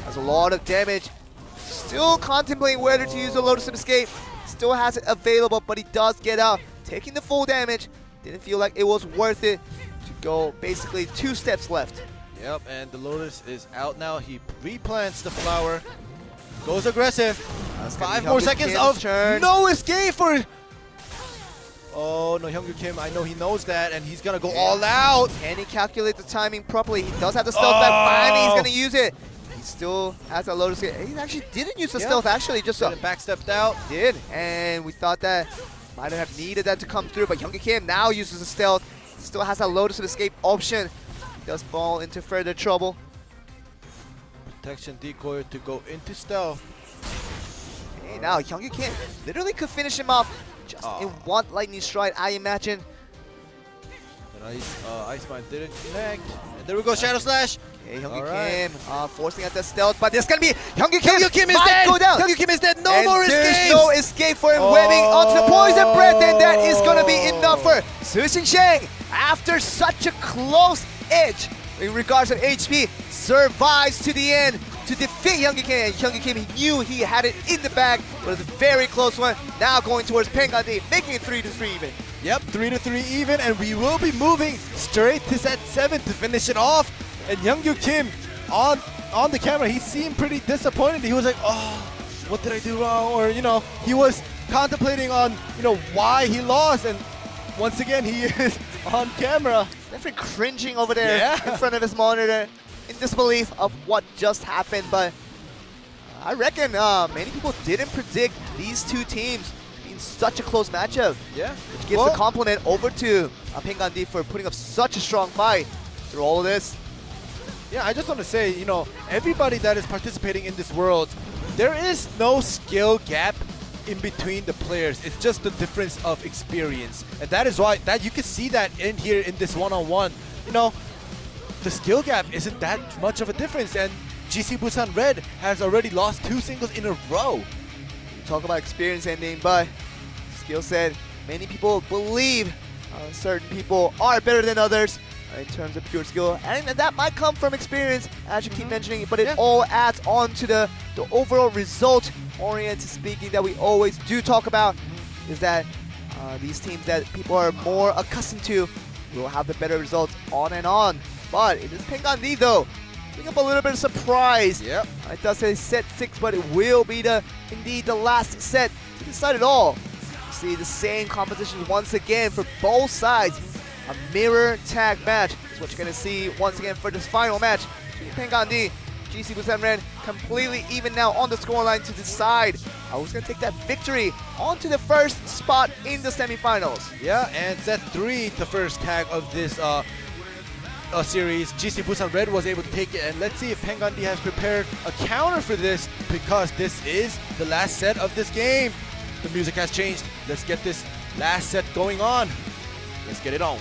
has a lot of damage. Still contemplating whether to use the Lotus escape. Still has it available, but he does get out, taking the full damage. Didn't feel like it was worth it to go basically 2 steps left. Yep, and the Lotus is out now. He replants the flower. Goes aggressive. 5 more seconds of turn. No escape for... Oh, no, Hyungwoo Kim, I know he knows that, and he's going to go all out. Can he calculate the timing properly? He does have the stealth back. Finally, he's going to use it. He still has a Lotus. He actually didn't use the stealth, actually. Just backstepped out. Did, and we thought that might have needed that to come through, but Hyungwoo Kim now uses the stealth. Still has a Lotus of escape option. He does fall into further trouble. Protection decoy to go into stealth. Hey, now Hyungwoo Kim literally could finish him off just in one lightning strike, I imagine. And Ice Mine didn't connect. And there we go, Shadow Slash. Okay, Hyungwoo Kim forcing out the stealth, but there's gonna be Hyungwoo Kim. Hyungwoo Kim is dead. Go down. Hyungwoo Kim is dead. No and more there's escapes. no escape for him. Webbing onto the poison breath, and that is gonna be enough for Su Qingsheng. After such a close edge in regards to HP, survives to the end to defeat Hyungwoo Kim. And Hyungwoo Kim, he knew he had it in the bag, but it was a very close one. Now going towards Pengandi, making it 3-3 even. Yep, 3-3 even, and we will be moving straight to set 7 to finish it off. And Hyungwoo Kim on the camera, he seemed pretty disappointed. He was like, oh, what did I do wrong? Or, you know, he was contemplating on, you know, why he lost. And once again, he is on camera. Definitely cringing over there in front of his monitor in disbelief of what just happened. But I reckon many people didn't predict these two teams being such a close matchup. Yeah. Which gives a compliment over to Pengandi for putting up such a strong fight through all of this. Yeah, I just want to say, you know, everybody that is participating in this world, there is no skill gap in between the players. It's just the difference of experience. And that is why that you can see that in here in this one-on-one. You know, the skill gap isn't that much of a difference. And GC Busan Red has already lost 2 singles in a row. You talk about experience ending, but skill set, many people believe certain people are better than others in terms of pure skill, and that might come from experience, as you keep mentioning, but it all adds on to the overall result oriented speaking that we always do talk about, is that these teams that people are more accustomed to will have the better results on and on. But it is Pengandi though, bring up a little bit of surprise. Yep. It does say set 6, but it will be indeed the last set to decide it all. You see the same composition once again for both sides. A mirror tag match is what you're going to see once again for this final match. Pengandi, GC Busan Red completely even now on the scoreline to decide who's going to take that victory onto the first spot in the semifinals. Yeah, and set 3, the first tag of this series, GC Busan Red was able to take it, and let's see if Pengandi has prepared a counter for this, because this is the last set of this game. The music has changed. Let's get this last set going on. Let's get it on.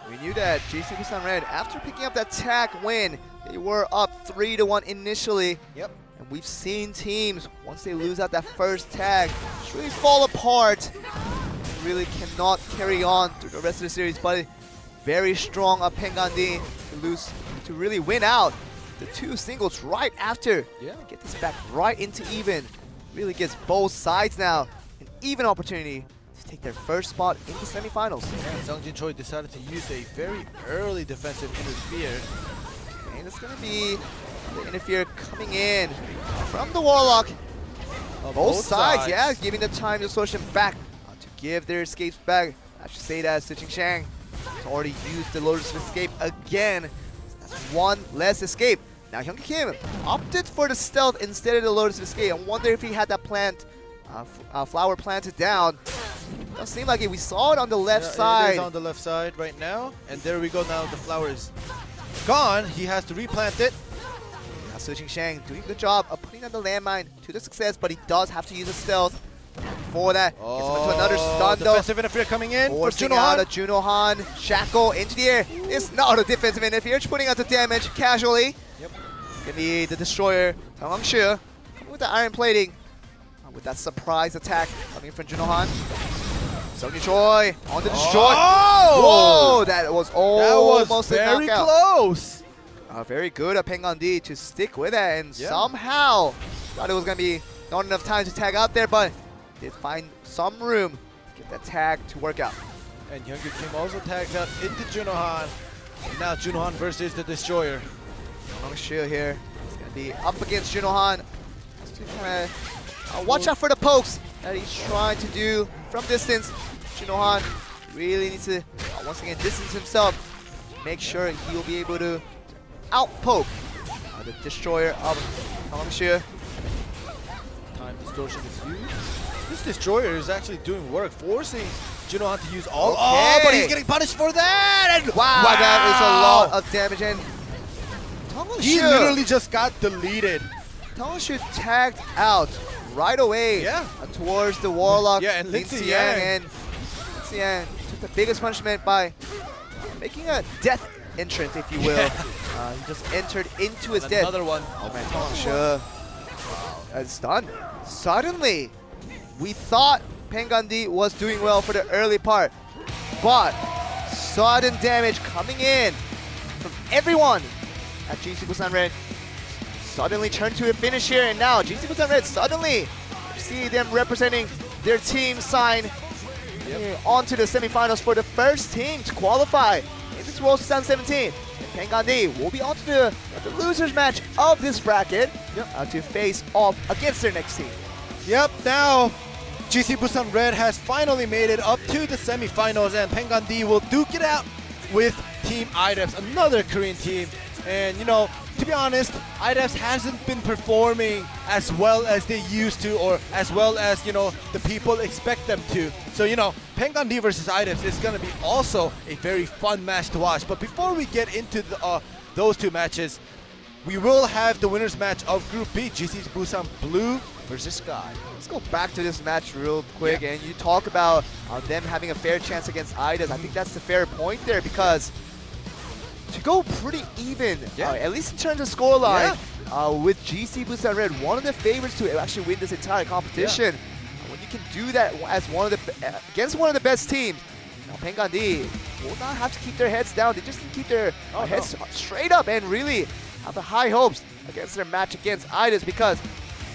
We knew that GC Busan Red, after picking up that tag win, they were up 3-1 initially. Yep. And we've seen teams, once they lose out that first tag, really fall apart. really cannot carry on through the rest of the series, but very strong of Pengandi to really win out the 2 singles right after. Yeah. Get this back right into even. Really gives both sides now an even opportunity to take their first spot in the semifinals. And Sungjin Choi decided to use a very early defensive interfere. And it's going to be the interfere coming in from the Warlock. Both sides, yeah, giving them time to switch them back to give their escapes back. I should say that Switching Shang has already used the Lotus of Escape again. That's one less escape. Now Hyung Kim opted for the stealth instead of the Lotus of Escape. I wonder if he had that flower planted down. Doesn't seem like it. We saw it on the left side. It is on the left side right now. And there we go now. The flower is gone. He has to replant it. Now Switching Shang doing a good job of putting on the landmine to the success, but he does have to use a stealth. Before that, gets him into another stun though. Defensive interfere coming in for Forcing Juno out Han. a Juno Han. Shackle into the air. It's not a defensive interfere. Just putting out the damage casually. Yep. Gonna be the destroyer. Tang Shi coming with the iron plating. With that surprise attack coming from Juno Han. Sungjin Choi on the destroy. Oh! Whoa! That was almost a very knockout. close. Very good of Pengandi to stick with it, and Yeah. somehow thought it was gonna be not enough time to tag out there, but did find some room to get that tag to work out. And Hyungju Kim also tags out into Juno Han. And now Juno Han versus the destroyer. Tang Shi here is gonna be up against Juno Han. Just to kinda, watch out for the pokes that he's trying to do from distance. Juno Han really needs to once again distance himself. Make sure he'll be able to outpoke the destroyer of Tang Shi. Time distortion is used. This destroyer is actually doing work, forcing Juno Han to use all. Okay. Oh, but he's getting punished for that! And Wow, that is a lot of damage, and Tang He Shi literally just got deleted. tagged out right away. Yeah. Towards the Warlock. Yeah, and Lin Lin Xiang. and Lin Xiang took the biggest punishment by making a death entrance, if you will. He just entered into his death. Another one. Oh man, Tang Shi. It's done. Suddenly, we thought Pengandi was doing well for the early part, but sudden damage coming in from everyone at GC Busan Red. Suddenly turned to a finish here, and now GC Busan Red suddenly see them representing their team sign onto the semifinals for the first team to qualify in this World 2017. And Pengandi will be on to the losers match of this bracket to face off against their next team. Yep, now GC Busan Red has finally made it up to the semifinals, and Pengandi will duke it out with Team IDEPS, another Korean team. And you know, to be honest, IDEPS hasn't been performing as well as they used to, or as well as, you know, the people expect them to. So, you know, Pengandi versus IDEPS is going to be also a very fun match to watch. But before we get into those two matches, we will have the winners match of Group B, GC Busan Blue versus Sky. Let's go back to this match real quick, and you talk about them having a fair chance against IDES. I think that's the fair point there, because to go pretty even, at least in terms of scoreline, with GC Busan Red, one of the favorites to actually win this entire competition. When you can do that as against one of the best teams, Pengandi will not have to keep their heads down. They just need to keep their heads straight up and really have the high hopes against their match against IDES, because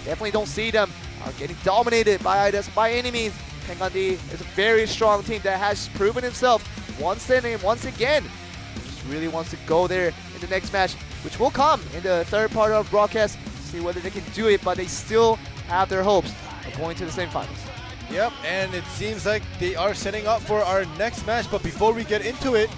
definitely don't see them getting dominated by IDES by any means. Pengandi is a very strong team that has proven himself once again. Just really wants to go there in the next match, which will come in the third part of broadcast, to see whether they can do it, but they still have their hopes of going to the semifinals. Yep, and it seems like they are setting up for our next match, but before we get into it,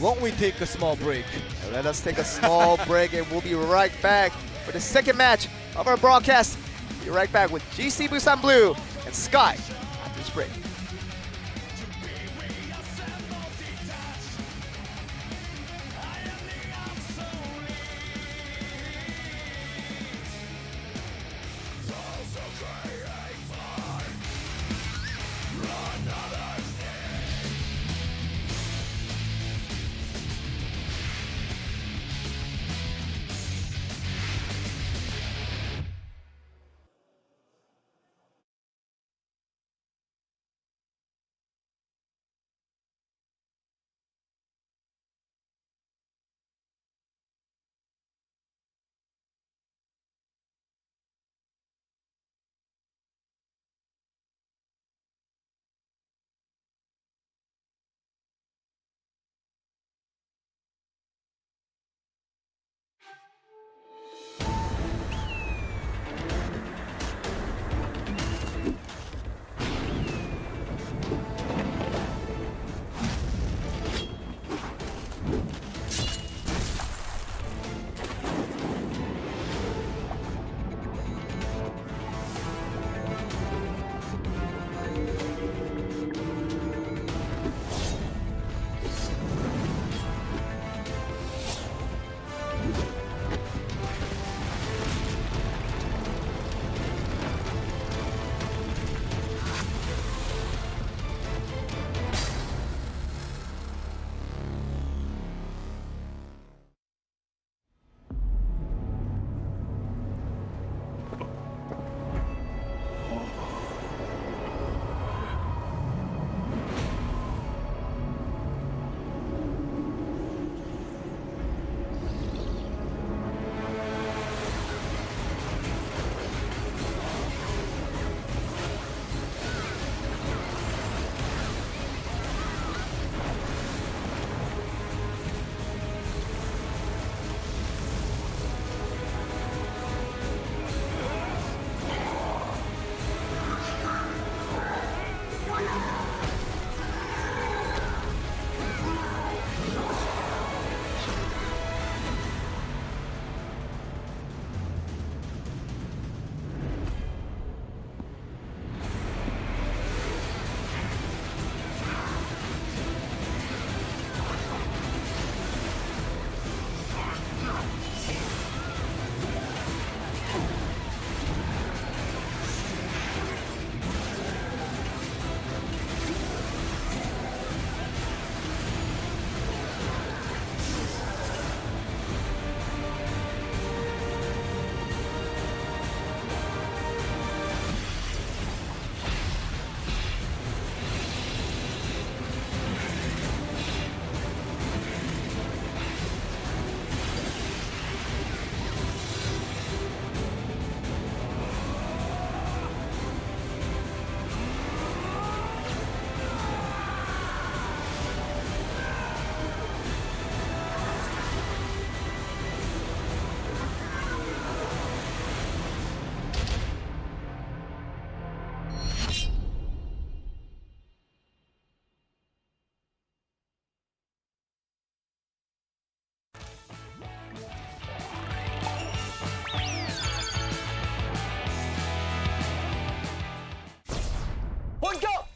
won't we take a small break? Let us take a small break, and we'll be right back for the second match of our broadcast. Be right back with GC Busan Blue and Sky after this break.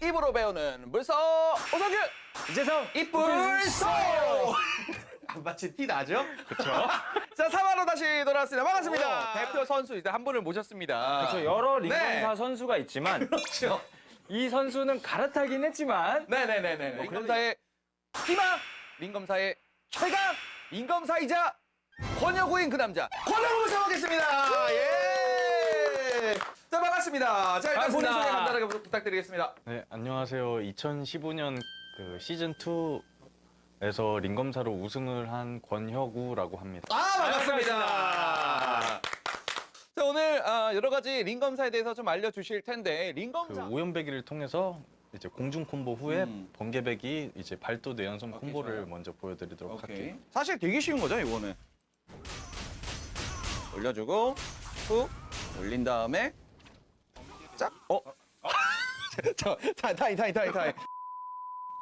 입으로 배우는 물소 오성규 이재성 이뿔소 마치 티 나죠? 그렇죠. 자 3화로 다시 돌아왔습니다. 반갑습니다. 대표 선수 이제 한 분을 모셨습니다. 그렇죠. 여러 링검사 네. 선수가 있지만 그렇죠. 이 선수는 갈아타긴 했지만 네네네네. 링검사의 희망, 링검사의 최강, 링검사이자 권혁우인 그 남자 권혁우 모셔보겠습니다. 예. 자 반갑습니다. 자 일단 본인 소개 반갑습니다. 간단하게 부탁드리겠습니다. 네, 안녕하세요. 2015년 그 시즌 2에서 링검사로 우승을 한 권혁우라고 합니다. 아 반갑습니다. 자 오늘 여러 가지 링검사에 대해서 좀 알려주실 텐데 그 링검사 오연배기를 통해서 이제 공중 콤보 후에 음. 번개배기 이제 발도 내연성 콤보를 좋아요. 먼저 보여드리도록 할게요. 사실 되게 쉬운 거죠 이거는. 올려주고 훅 올린 다음에 짝. 타임.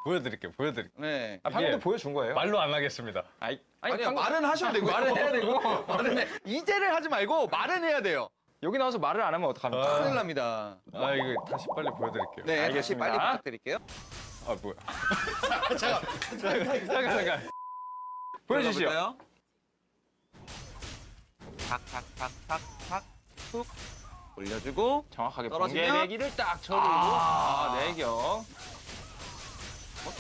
보여드릴게요. 네. 방금도 이게 보여준 거예요? 말로 안 하겠습니다. 아니 아니요 방금 말은 하셔야 되고 말은 해야 되고 말은 해. 이제를 하지 말고 말은 해야 돼요. 여기 나와서 말을 안 하면 어떡합니까? 큰일 납니다. 아 이거 다시 빨리 보여드릴게요. 네, 다시 알겠습니다. 빨리 부탁드릴게요. 아 뭐야? 잠깐. 보여주시죠. 볼까요? 탁 훅 올려주고 정확하게 떨어지면? 번개배기를 딱 쳐주고 내겨.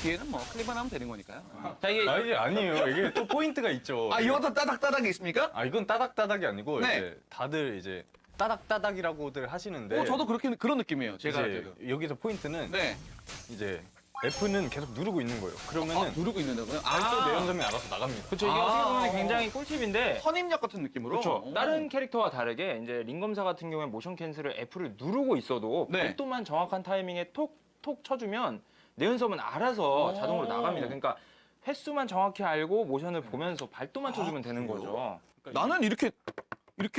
뒤에는 뭐 클립만 하면 되는 거니까요. 자 이게 아 이게 아니에요. 이게 또 포인트가 있죠. 아 이것도 따닥따닥이 있습니까? 아 이건 따닥따닥이 아니고 네. 이제 다들 이제 따닥따닥이라고들 하시는데 저도 그런 느낌이에요. 제가 할 이제 때도. 여기서 포인트는 네. 이제 F는 계속 누르고 있는 거예요. 그러면은 누르고 있는다고요? 발도 내연성이 알아서 나갑니다. 그렇죠. 이게 어떻게 보면 굉장히 꿀팁인데 선임력 같은 느낌으로. 그렇죠. 다른 캐릭터와 다르게 이제 링검사 같은 경우에 모션 캔슬을 F를 누르고 있어도 네. 발도만 정확한 타이밍에 톡톡 쳐주면 내연섬은 알아서 자동으로 나갑니다. 그러니까 횟수만 정확히 알고 모션을 보면서 발도만 쳐주면 되는 거죠. 나는 이렇게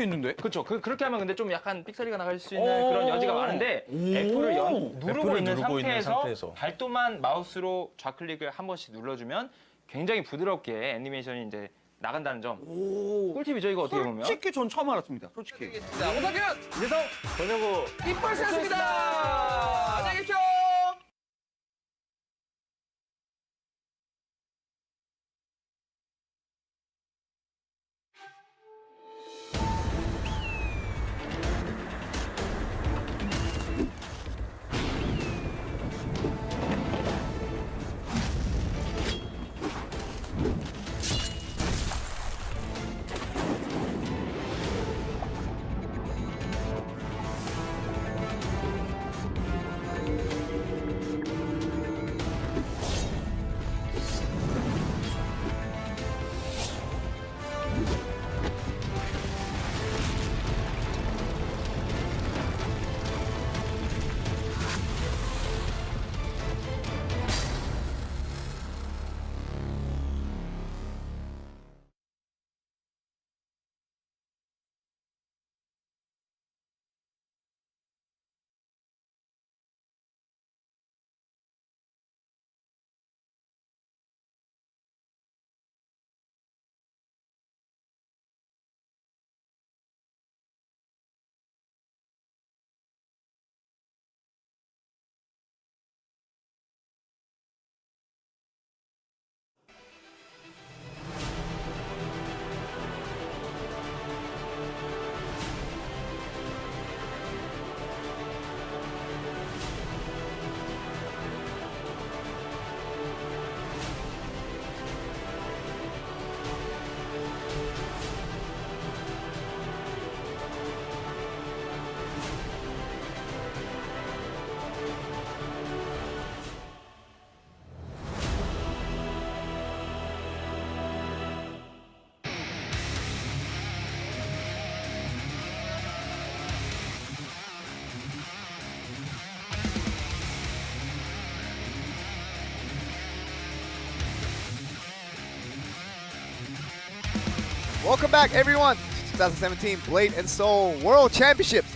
있는데. 그렇죠. 그렇게 하면 근데 좀 약간 삑사리가 나갈 수 있는 그런 여지가 많은데 F를 누르고 F를 있는 누르고 있는 상태에서 상태에서. 발도만 마우스로 좌클릭을 한 번씩 눌러주면 굉장히 부드럽게 애니메이션이 이제 나간다는 점. 꿀팁이죠, 이거 어떻게 보면. 솔직히 전 처음 알았습니다. 솔직히. 자, 오사규 이재성, 권혁우. 이빨스였습니다. 안녕히 계십시오. Welcome back, everyone, to 2017 Blade and Soul World Championships.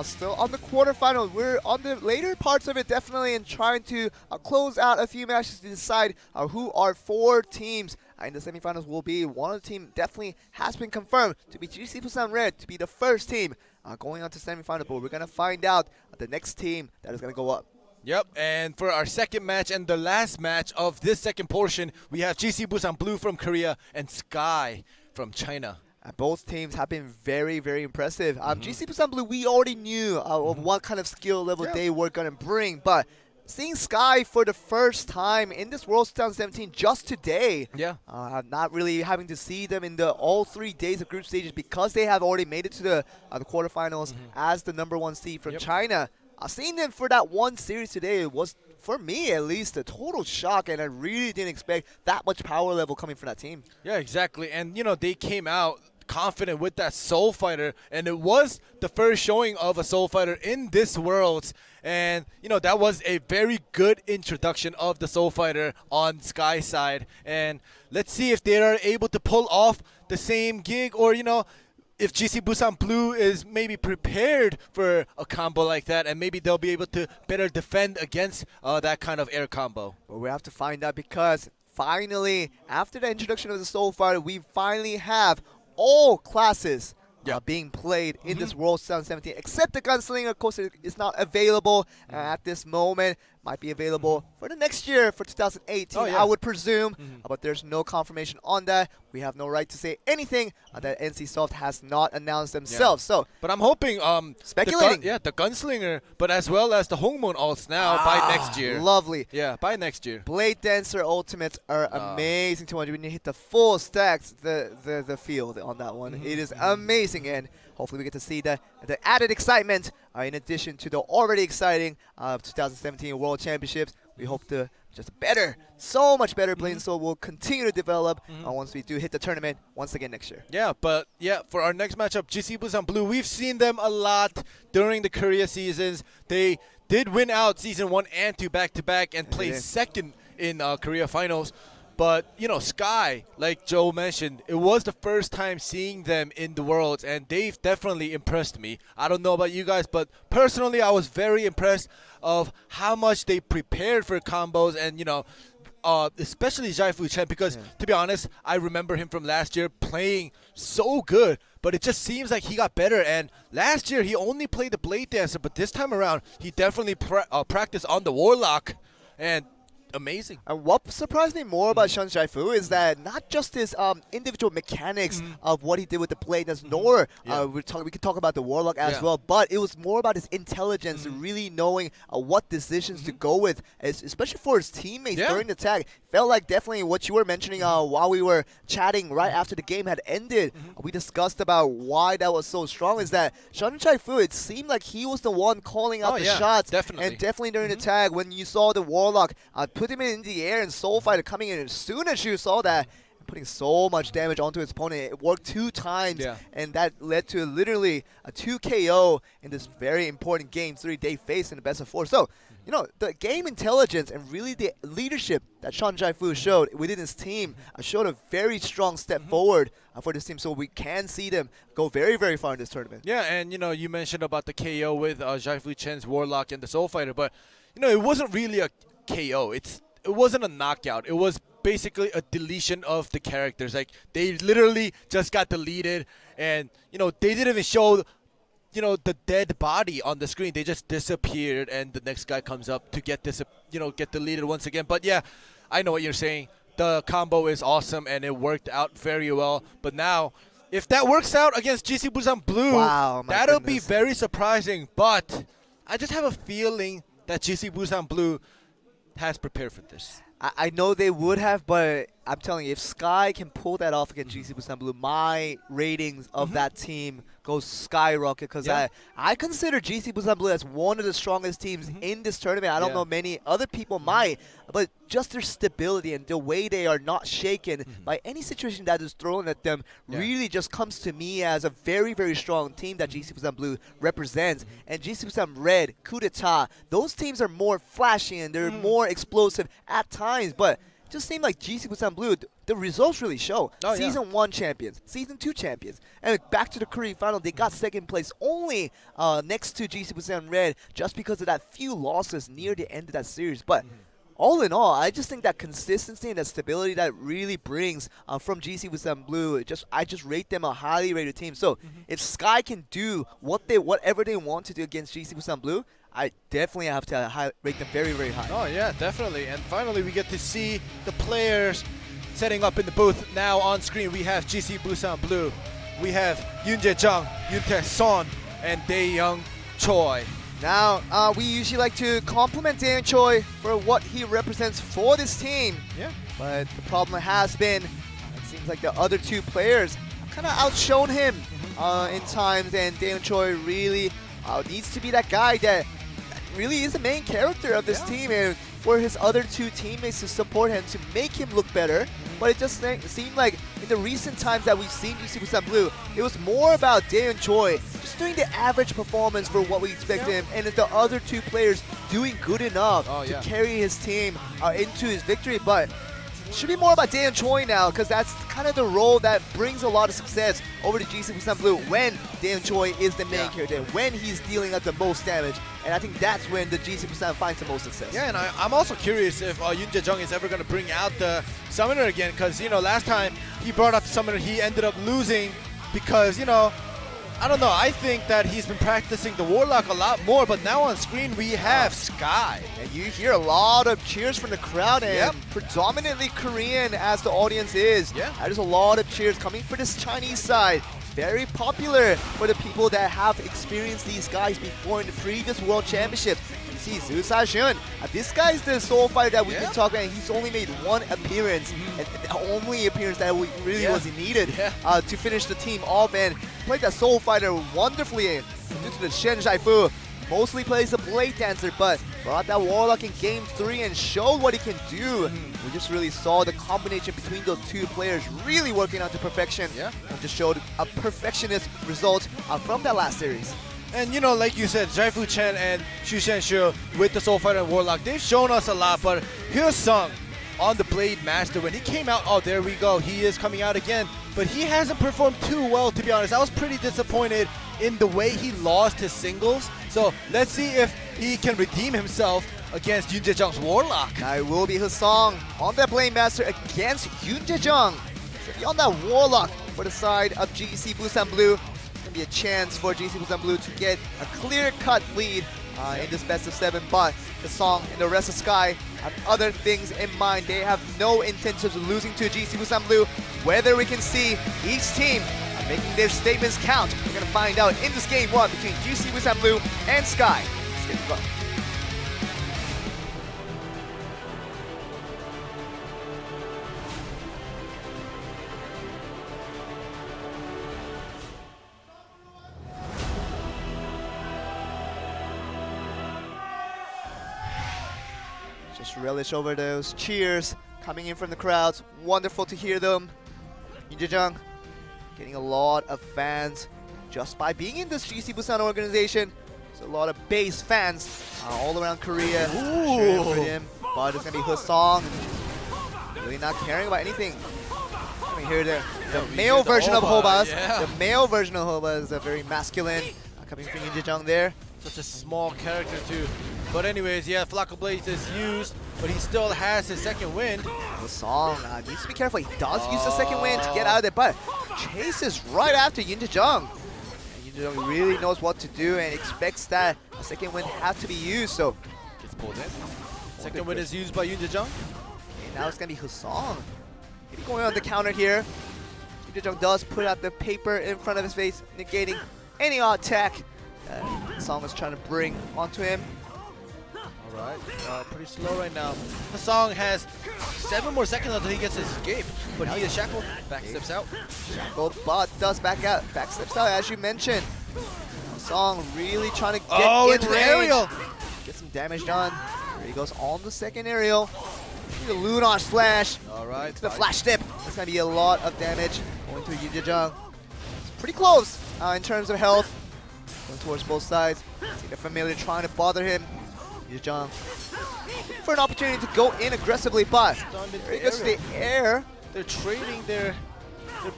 Still on the quarterfinal. We're on the later parts of it, definitely, and trying to close out a few matches to decide who our 4 teams in the semifinals will be. One of the team definitely has been confirmed to be GC Busan Red, to be the first team going on to semifinal. But we're gonna find out the next team that is gonna go up Yep, and for our second match and the last match of this second portion, we have GC Busan Blue from Korea and Sky from China. Both teams have been very, very impressive. GC Busan Blue, we already knew of what kind of skill level they were going to bring, but seeing Sky for the first time in this World 2017 just today, not really having to see them in the all 3 days of group stages because they have already made it to the quarterfinals as the #1 seed from China. Seeing them for that one series today was, for me at least, a total shock, and I really didn't expect that much power level coming from that team. Yeah, exactly. And, you know, they came out confident with that Soul Fighter, and it was the first showing of a Soul Fighter in this Worlds. And, you know, that was a very good introduction of the Soul Fighter on Sky side. And let's see if they are able to pull off the same gig, or, you know, if GC Busan Blue is maybe prepared for a combo like that, and maybe they'll be able to better defend against that kind of air combo. Well, we have to find out, because finally, after the introduction of the Soul Fighter, we finally have all classes being played in this World 2017, except the Gunslinger. Of course, it is not available at this moment. Might be available for the next year, for 2018, I would presume. But there's no confirmation on that. We have no right to say anything that NCSoft has not announced themselves. So, but I'm hoping speculating. The Gunslinger, but as well as the Hongmoon ults now by next year. Lovely. Yeah, by next year. Blade Dancer ultimates are amazing to watch. When you hit the full stacks, the field on that one, it is amazing, and hopefully we get to see the added excitement in addition to the already exciting 2017 World Championships. We hope to so much better Blade and Soul will continue to develop once we do hit the tournament once again next year. Yeah, but for our next matchup, GC Busan Blue, we've seen them a lot during the Korea seasons. They did win out season 1 and 2 back-to-back and placed second in Korea finals. But, you know, Sky, like Joe mentioned, it was the first time seeing them in the Worlds, and they've definitely impressed me. I don't know about you guys, but personally, I was very impressed of how much they prepared for combos, and, you know, especially Jaifu Chen, because, to be honest, I remember him from last year playing so good, but it just seems like he got better. And last year, he only played the Blade Dancer, but this time around, he definitely practiced on the Warlock, and amazing. And what surprised me more about Sean Jaifu is that not just his individual mechanics of what he did with the blade, nor we could talk about the Warlock as well, but it was more about his intelligence, really knowing what decisions to go with, especially for his teammates during the tag. Felt like definitely what you were mentioning while we were chatting right after the game had ended. We discussed about why that was so strong, is that Sean Jaifu, it seemed like he was the one calling out the shots. And definitely during the tag, when you saw the Warlock put him in the air and Soul Fighter coming in, as soon as you saw that, putting so much damage onto his opponent, it worked 2 times, and that led to literally a 2 KO in this very important Game 3 they faced in the best of 4. So, you know, the game intelligence and really the leadership that Sean Jaifu showed within his team showed a very strong step forward for this team, so we can see them go very, very far in this tournament. Yeah, and, you know, you mentioned about the KO with Jaifu Chen's Warlock and the Soul Fighter, but, you know, it wasn't really a KO. It wasn't a knockout. It was basically a deletion of the characters. Like, they literally just got deleted, and, you know, they didn't even show, you know, the dead body on the screen. They just disappeared, and the next guy comes up to get get deleted once again. But yeah, I know what you're saying. The combo is awesome, and it worked out very well. But now, if that works out against GC Busan Blue, that'll be very surprising. But I just have a feeling that GC Busan Blue has prepared for this. I know they would have, but I'm telling you, if Sky can pull that off against GC Busan Blue, my ratings of that team goes skyrocket, because I consider GC Busan Blue as one of the strongest teams in this tournament. I don't know many other people might, but just their stability and the way they are not shaken by any situation that is thrown at them really just comes to me as a very, very strong team that GC Busan Blue represents. And GC Busan Red, Coup d'etat, those teams are more flashy and they're more explosive at times, but it just seemed like GC Busan Blue, the results really show. Season 1 champions, Season 2 champions, and back to the Korea final, they got second place only next to GC Busan Red, just because of that few losses near the end of that series. But all in all, I just think that consistency and that stability that really brings from GC Busan Blue, I just rate them a highly rated team. So if Sky can do whatever they want to do against GC Busan Blue, I definitely have to rate them very, very high. Oh yeah, definitely. And finally, we get to see the players setting up in the booth. Now on screen, we have GC Busan Blue. We have Yoon Jae-jung, Yoon Tae-son, and Dae-young Choi. Now, we usually like to compliment Dan Choi for what he represents for this team. Yeah. But the problem has been, it seems like the other two players have kind of outshone him in times, and Dan Choi really needs to be that guy that really is the main character of this team, and for his other two teammates to support him to make him look better. But it just seemed like in the recent times that we've seen GC Busan Blue, it was more about Dae Choi just doing the average performance for what we expected him, and the other two players doing good enough to carry his team into his victory. But it should be more about Dae Choi now, because that's kind of the role that brings a lot of success over to GC Busan Blue when Dae Choi is the main character, when he's dealing out the most damage. And I think that's when the GC Busan finds the most success. Yeah, and I'm also curious if Yoon Jae-jung is ever going to bring out the Summoner again, because, you know, last time he brought out the Summoner, he ended up losing because, you know, I don't know, I think that he's been practicing the Warlock a lot more, but now on screen we have Sky. And you hear a lot of cheers from the crowd, and predominantly Korean as the audience is. Yeah. There's a lot of cheers coming for this Chinese side. Very popular for the people that have experienced these guys before in the previous World Championships. You see Zhu Sa-shun. This guy's the soul fighter that we've been talking about. He's only made one appearance, and the only appearance that really was needed to finish the team off, and played that soul fighter wonderfully. Due to the Shen Zhaifu, mostly plays the Blade Dancer, but brought that Warlock in Game 3 and showed what he can do. We just really saw the combination between those two players really working out to perfection. And just showed a perfectionist result from that last series. And you know, like you said, Zhaifu Chen and Xu Xianshu with the Soul Fighter and Warlock, they've shown us a lot, but Hyosung on the Blade Master, when he came out, oh, there we go, he is coming out again, but he hasn't performed too well, to be honest. I was pretty disappointed in the way he lost his singles, so let's see if he can redeem himself against Yoon Jae-jung's Warlock. Now it will be Hyosung on that Blade Master against Yoon Jae-jung. So on that Warlock for the side of GC Busan Blue, it's going to be a chance for GC Busan Blue to get a clear-cut lead in this best of 7, but Hyosung and the rest of Sky have other things in mind. They have no intentions of losing to GC Busan Blue. Whether we can see each team making their statements count, we're going to find out in this Game 1 between GC Busan Blue and Sky. Let's get it going. Just relish over those cheers coming in from the crowds. Wonderful to hear them. Yoon Jae-jung getting a lot of fans just by being in this GC Busan organization. There's a lot of base fans all around Korea cheering for him. But it's going to be Hyosung, really not caring about anything. I mean, here the male version of Hoba. The male version of Hoba is a very masculine, coming from Yoon Jae-jung there. Such a small character too. But anyways, yeah, Flocka Blaze is used, but he still has his second wind. Hyosung needs to be careful. He does use the second wind to get out of there, but chases right after Yoon Jae-jung. And Yoon Jae-jung really knows what to do and expects that a second wind have to be used, so Gets pulled in. Second wind is used by Yoon Jae-jung. okay, now it's going to be Hyosung. Maybe going on the counter here. Yoon Jae-jung does put out the paper in front of his face, negating any attack that Hyosung is trying to bring onto him. Alright, pretty slow right now. Hyosung has 7 more seconds until he gets his escape, but he is shackled, back steps out. Shackled, but does back steps out, as you mentioned. Hyosung really trying to get in it's range, aerial! get some damage done. Here he goes on the second aerial. The Lunar Slash. Alright. The Flash Step. It's going to be a lot of damage going to Yoon Jae-jung. It's pretty close in terms of health. Going towards both sides. See the familiar trying to bother him. Yoon Jae-jung for an opportunity to go in aggressively, but there he goes to the air. They're trading, they're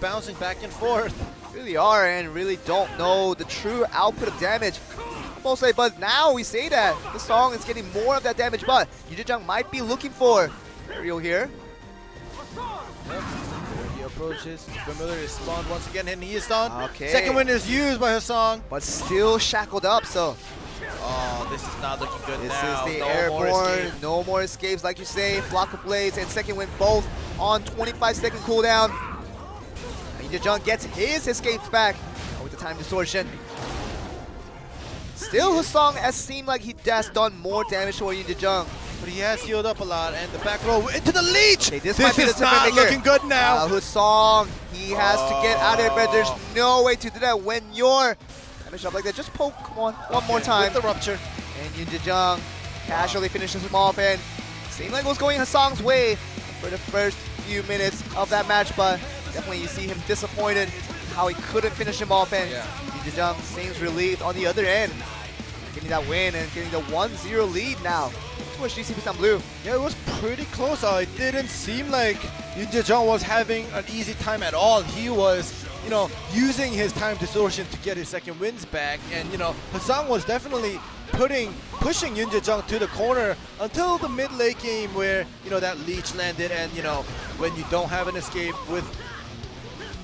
bouncing back and forth. Really are, and really don't know the true output of damage. Mostly, but now we say that the song is getting more of that damage, but Yoon Jae-jung might be looking for aerial here. Yep. He approaches, familiar is spawned once again, and he is stunned. Okay. Second wind is used by Hyosung. But still shackled up, so Oh, this is not looking good This now. is the No more airborne, escape. no more escapes, like you say. Flock of Blades and second win both on 25-second cooldown. Ninja Jung gets his escapes back with the time distortion. Still, Husong has seemed like he has done more damage to Ninja Jung. But he has healed up a lot, and the back row into the leech. Okay, this this might be the is not difference maker. looking good now. Husong, he has to get out of it, but there's no way to do that when you're damaged up like that. Just poke, come on, one more time. With the rupture. And Ninja Jung casually finishes him off, and seemed like it was going Hasong's way for the first few minutes of that match, but definitely you see him disappointed how he couldn't finish him off, and Ninja Jung seems relieved on the other end, getting that win and getting the 1-0 lead now towards GC Busan Blue. Yeah, it was pretty close. It didn't seem like Ninja Jung was having an easy time at all. He was, you know, using his time distortion to get his second wins back, and you know, Hassan was definitely pushing Ninja Jung to the corner until the mid late game where, you know, that leech landed, and you know, when you don't have an escape with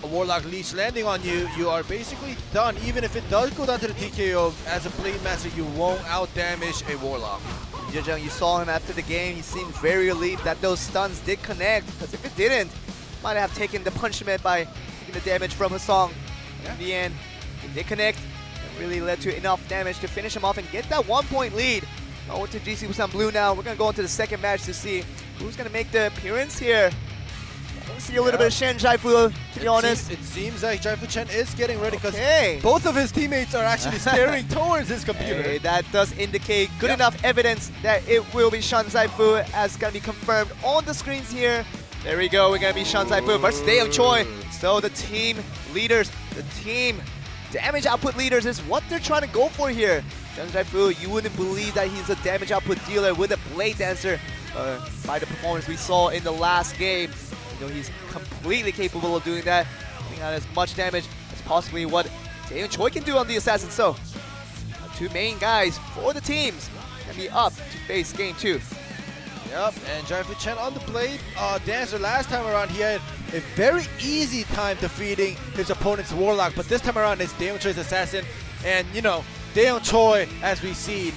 a Warlock leech landing on you, you are basically done. Even if it does go down to the TKO, as a Blade Master, you won't out damage a Warlock. Ninja Jung, you saw him after the game, he seemed very relieved that those stuns did connect, because if it didn't, might have taken the punishment by taking the damage from Hasong. In the end, it did connect. It really led to enough damage to finish him off and get that 1-point lead. Over to GC Busan Blue now. We're going to go into the second match to see who's going to make the appearance here. Let's see a little bit of Shen Zhaifu, to be honest. It seems like Zhaifu Chen is getting ready, because Okay. both of his teammates are actually staring towards his computer. Hey, that does indicate good enough evidence that it will be Shan Zaifu, as going to be confirmed on the screens here. There we go, we're going to be Shan Zaifu versus Daeyoung Choi. So the team leaders, the team damage output leaders is what they're trying to go for here. Shan Zaifu, you wouldn't believe that he's a damage output dealer with a Blade Dancer. By the performance we saw in the last game, you know, he's completely capable of doing that, putting out as much damage as possibly what Daeyoung Choi can do on the Assassin. So two main guys for the teams can be up to face game 2. Yep, and Zhaifu Chen on the Blade Dancer. Last time around, he had a very easy time defeating his opponent's Warlock, but this time around it's Daeyoung Choi's Assassin. And you know, Daeyoung Choi, as we've seen,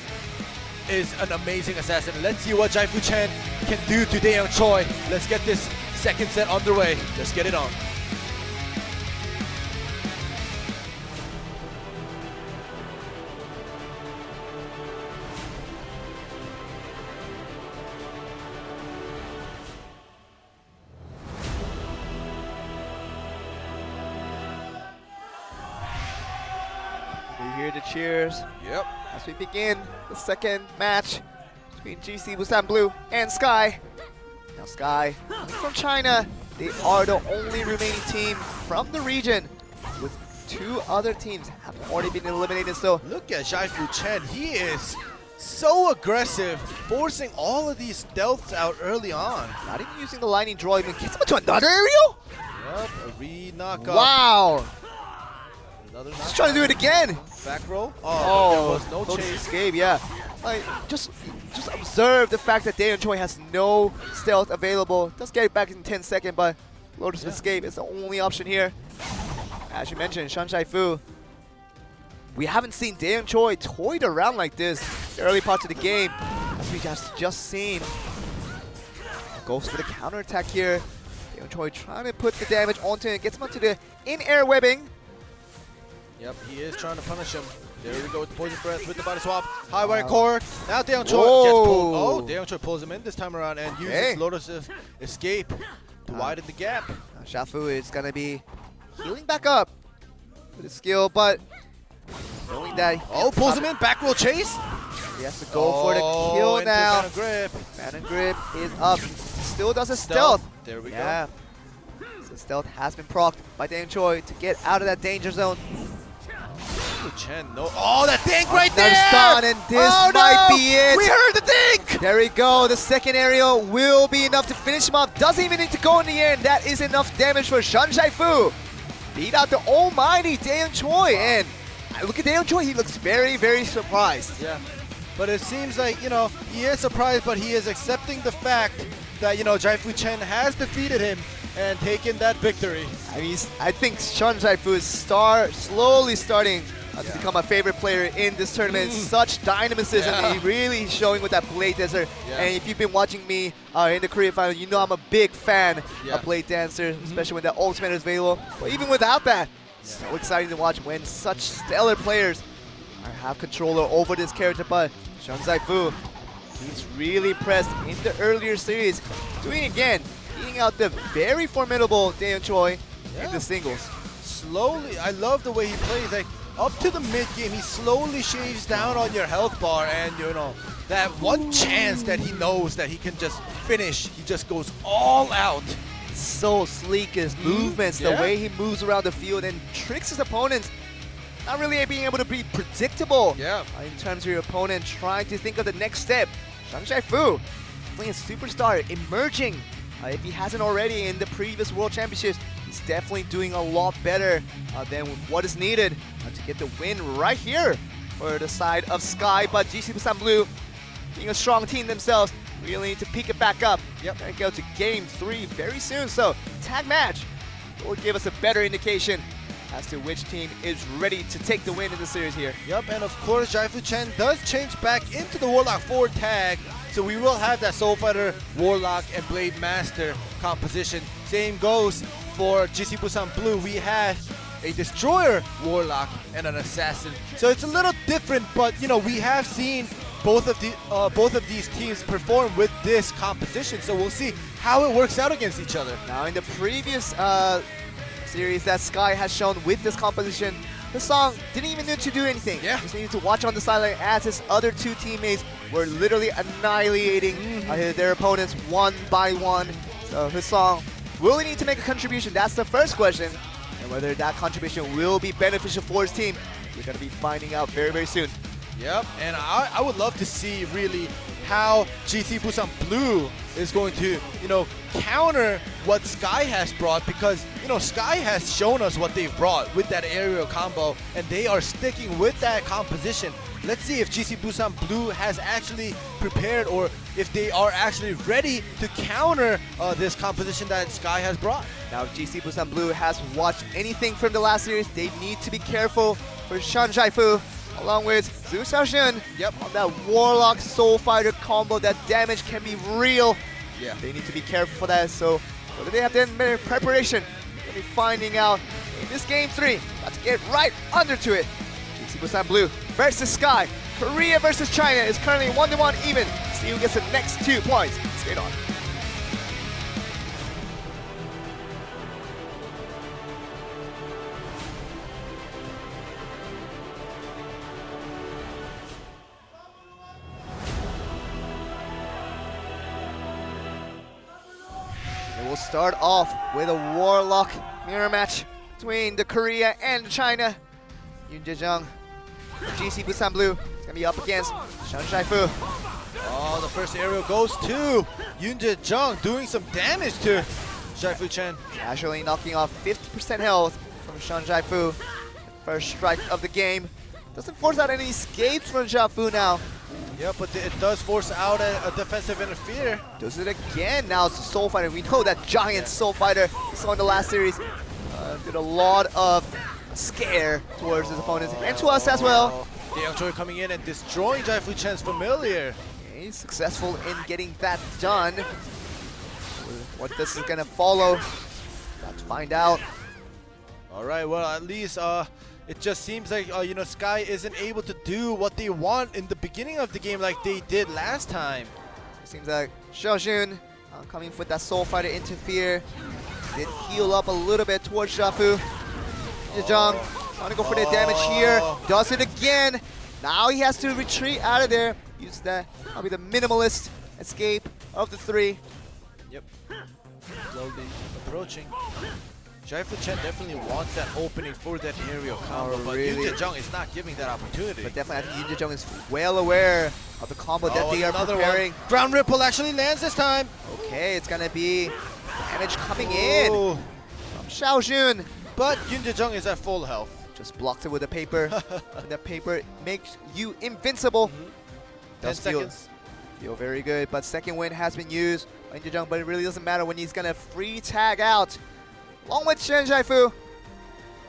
is an amazing assassin. Let's see what Zhaifu Chen can do to Daeyoung Choi. Let's get this second set underway. Let's get it on. We hear the cheers Yep. as we begin the second match between GC Busan Blue and Sky. Now Sky, from China, they are the only remaining team from the region, with 2 other teams have already been eliminated. So Look at Zhaifu Chen. He is so aggressive, forcing all of these stealths out early on. not even using the lightning draw, even gets him into another aerial? Yep, a re-knock up. Wow! Another He's trying to do it again. back roll. Oh, there was no Lotus chase. escape, yeah. Like, just observe the fact that Daeyoung Choi has no stealth available. Does get it back in 10 seconds, but Lotus escape is the only option here. As you mentioned, Shan Zhaifu, we haven't seen Daeyoung Choi toyed around like this the early parts of the game, as we just seen. Goes for the counterattack here. Daeyoung Choi trying to put the damage onto it, gets him onto the in-air webbing. Yep, he is trying to punish him. There we go with the poison breath with the body swap. High wire core. Now Daeyoung Choi Whoa. gets pulled. Oh, Daeyoung Choi pulls him in this time around and uses Okay. Lotus escape to widen the gap. Now Shafu is gonna be healing back up with his skill, but knowing that Pulls him in. Back roll chase. he has to go for the kill into now. Phantom grip. Phantom grip is up. Still does a stealth. There we Yeah. So stealth has been procced by Daeyoung Choi to get out of that danger zone. go. Chen, no. Oh, that dink right there. Another stun, and this Oh, might no. be it. We heard the dink. There we go. The second aerial will be enough to finish him off. Doesn't even need to go in the air, and that is enough damage for Shan Zhaifu. Beat out the almighty Daeyoung Choi, and look at Daeyoung Choi. He looks very, very surprised. Yeah, but it seems like, you know, he is surprised, but he is accepting the fact that, you know, Zhaifu Chen has defeated him and taken that victory. I mean, I think Shan Zhaifu is slowly starting to become my favorite player in this tournament. Such dynamism he really showing with that Blade Dancer. And if you've been watching me in the QuarterFinal, you know I'm a big fan of Blade Dancer, especially when the ultimate is available. But even without that, so exciting to watch when such stellar players have control over this character. But Sean Zai-Fu, he's really impressed in the earlier series, doing it again, beating out the very formidable Daeyeon Choi in the singles. Slowly, I love the way he plays. Like up to the mid game, he slowly shaves down on your health bar, and you know that one chance that he knows that he can just finish, he just goes all out. So sleek, his movements, the way he moves around the field and tricks his opponents. Not really being able to be predictable in terms of your opponent, trying to think of the next step. Zhang Zhaifu, playing a superstar, emerging. If he hasn't already in the previous World Championships, he's definitely doing a lot better than what is needed to get the win right here for the side of Sky. But GC Busan Blue, being a strong team themselves, really need to pick it back up. Gonna go to game 3 very soon. So tag match will give us a better indication as to which team is ready to take the win in the series here. And of course, Zhaifu Chen does change back into the Warlock 4 tag, so we will have that Soul Fighter, Warlock, and Blade Master composition. Same goes for GC Busan Blue. We have a Destroyer Warlock and an Assassin, so it's a little different. But you know, we have seen both of these teams perform with this composition, so we'll see how it works out against each other. Now, in the previous series that Sky has shown with this composition, the song didn't even need to do anything. Just needed to watch on the sideline as his other two teammates were literally annihilating their opponents one by one. So his song will he need to make a contribution? That's the first question. And whether that contribution will be beneficial for his team, we're going to be finding out very, very soon. And I would love to see really how GC Busan Blue is going to, you know, counter what Sky has brought, because, you know, Sky has shown us what they've brought with that aerial combo, and they are sticking with that composition. Let's see if GC Busan Blue has actually prepared, or if they are actually ready to counter this composition that Sky has brought. Now, if GC Busan Blue has watched anything from the last series, they need to be careful for Sean Zhaifu, along with Zhu Xiaoxun, on that Warlock Soul Fighter combo. That damage can be real. They need to be careful for that. So, whether they have done better preparation, we'll be finding out in this game 3. Let's get right under to it. GC Busan Blue versus Sky. Korea versus China is currently 1-1 even. See who gets the next 2 points. Straight on. We'll start off with a Warlock mirror match between the Korea and China. Yoon Jae-jung, GC Busan Blue, is going to be up against Sean Zhaifu. Oh, the first aerial goes to Yoon Jae-jung, doing some damage to Zhaifu Chen. Casually knocking off 50% health from Sean Zhaifu. First strike of the game. Doesn't force out any escapes from Zhaifu now. But it does force out a defensive interfere. Does it again. Now it's a Soul Fighter. We know that giant Soul Fighter we saw in the last series did a lot of scare towards his opponents and to us as well. Daeyeon Choi coming in and destroying Zhaifu Chen's familiar. He's successful in getting that done. What this is gonna follow, let's find out. All right, well, at least it just seems like you know, Sky isn't able to do what they want in the beginning of the game like they did last time. Seems like Xiaojun coming with that Soul Fighter interfere. Did heal up a little bit towards Zhaifu. Jae-jung trying to go for the damage here. Does it again. Now he has to retreat out of there. Use that. Probably the minimalist escape of the 3. Slowly approaching. Zhaifu Chen definitely wants that opening for that aerial combo, but really? Yoon Jae-jung is not giving that opportunity. But definitely, I think Yoon Jae-jung is well aware of the combo that they are preparing. Ground Ripple actually lands this time. Okay, it's gonna be damage coming in from Xiaojun. But Yoon Jae-jung is at full health. Just blocked it with the paper. And that paper makes you invincible. 10 Does seconds. Feel very good, but second win has been used by Yoon Jae-jung, but it really doesn't matter when he's gonna free tag out. Along with Sean Zhaifu. You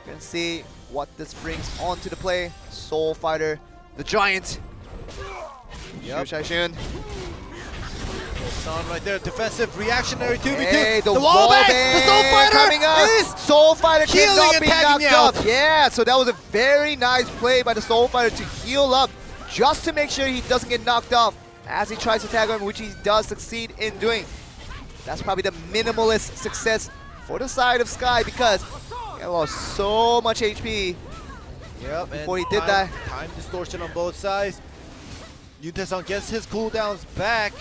can see what this brings onto the play. Soul Fighter, the giant. Yep. Shaishun. Son right there, defensive reactionary 2v2. Hey, the wall bang, bang, the Soul Fighter coming up. is Soul Fighter healing cannot and be tagging knocked you up. Yeah, so that was a very nice play by the Soul Fighter to heal up, just to make sure he doesn't get knocked off as he tries to tag him, which he does succeed in doing. That's probably the minimalist success for the side of Sky, because he lost so much HP. Yep, Before and he did that. Time distortion on both sides. Yutasan gets his cooldowns back.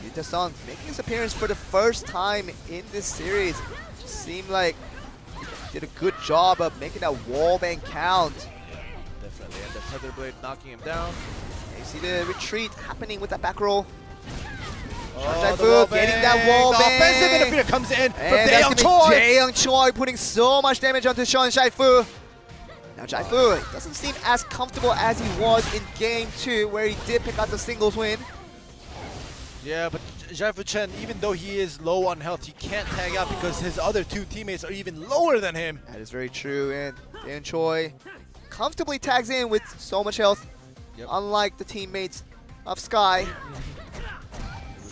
Yuta-san making his appearance for the first time in this series. Seemed like he did a good job of making that wallbang count. Definitely, and the Tether Blade knocking him down. You see the retreat happening with that back roll. Oh, the Fu wall getting that bang. wall The bang. offensive interference comes in from And that's Daeyoung gonna be Choi. Daeyoung Choi putting so much damage onto Sean Jaifu. Now Jaifu doesn't seem as comfortable as he was in game 2, where he did pick out the singles win. Yeah, but Jaifu Chen, even though he is low on health, he can't tag out because his other two teammates are even lower than him. That is very true, and Daeyoung Choi comfortably tags in with so much health, unlike the teammates of Sky.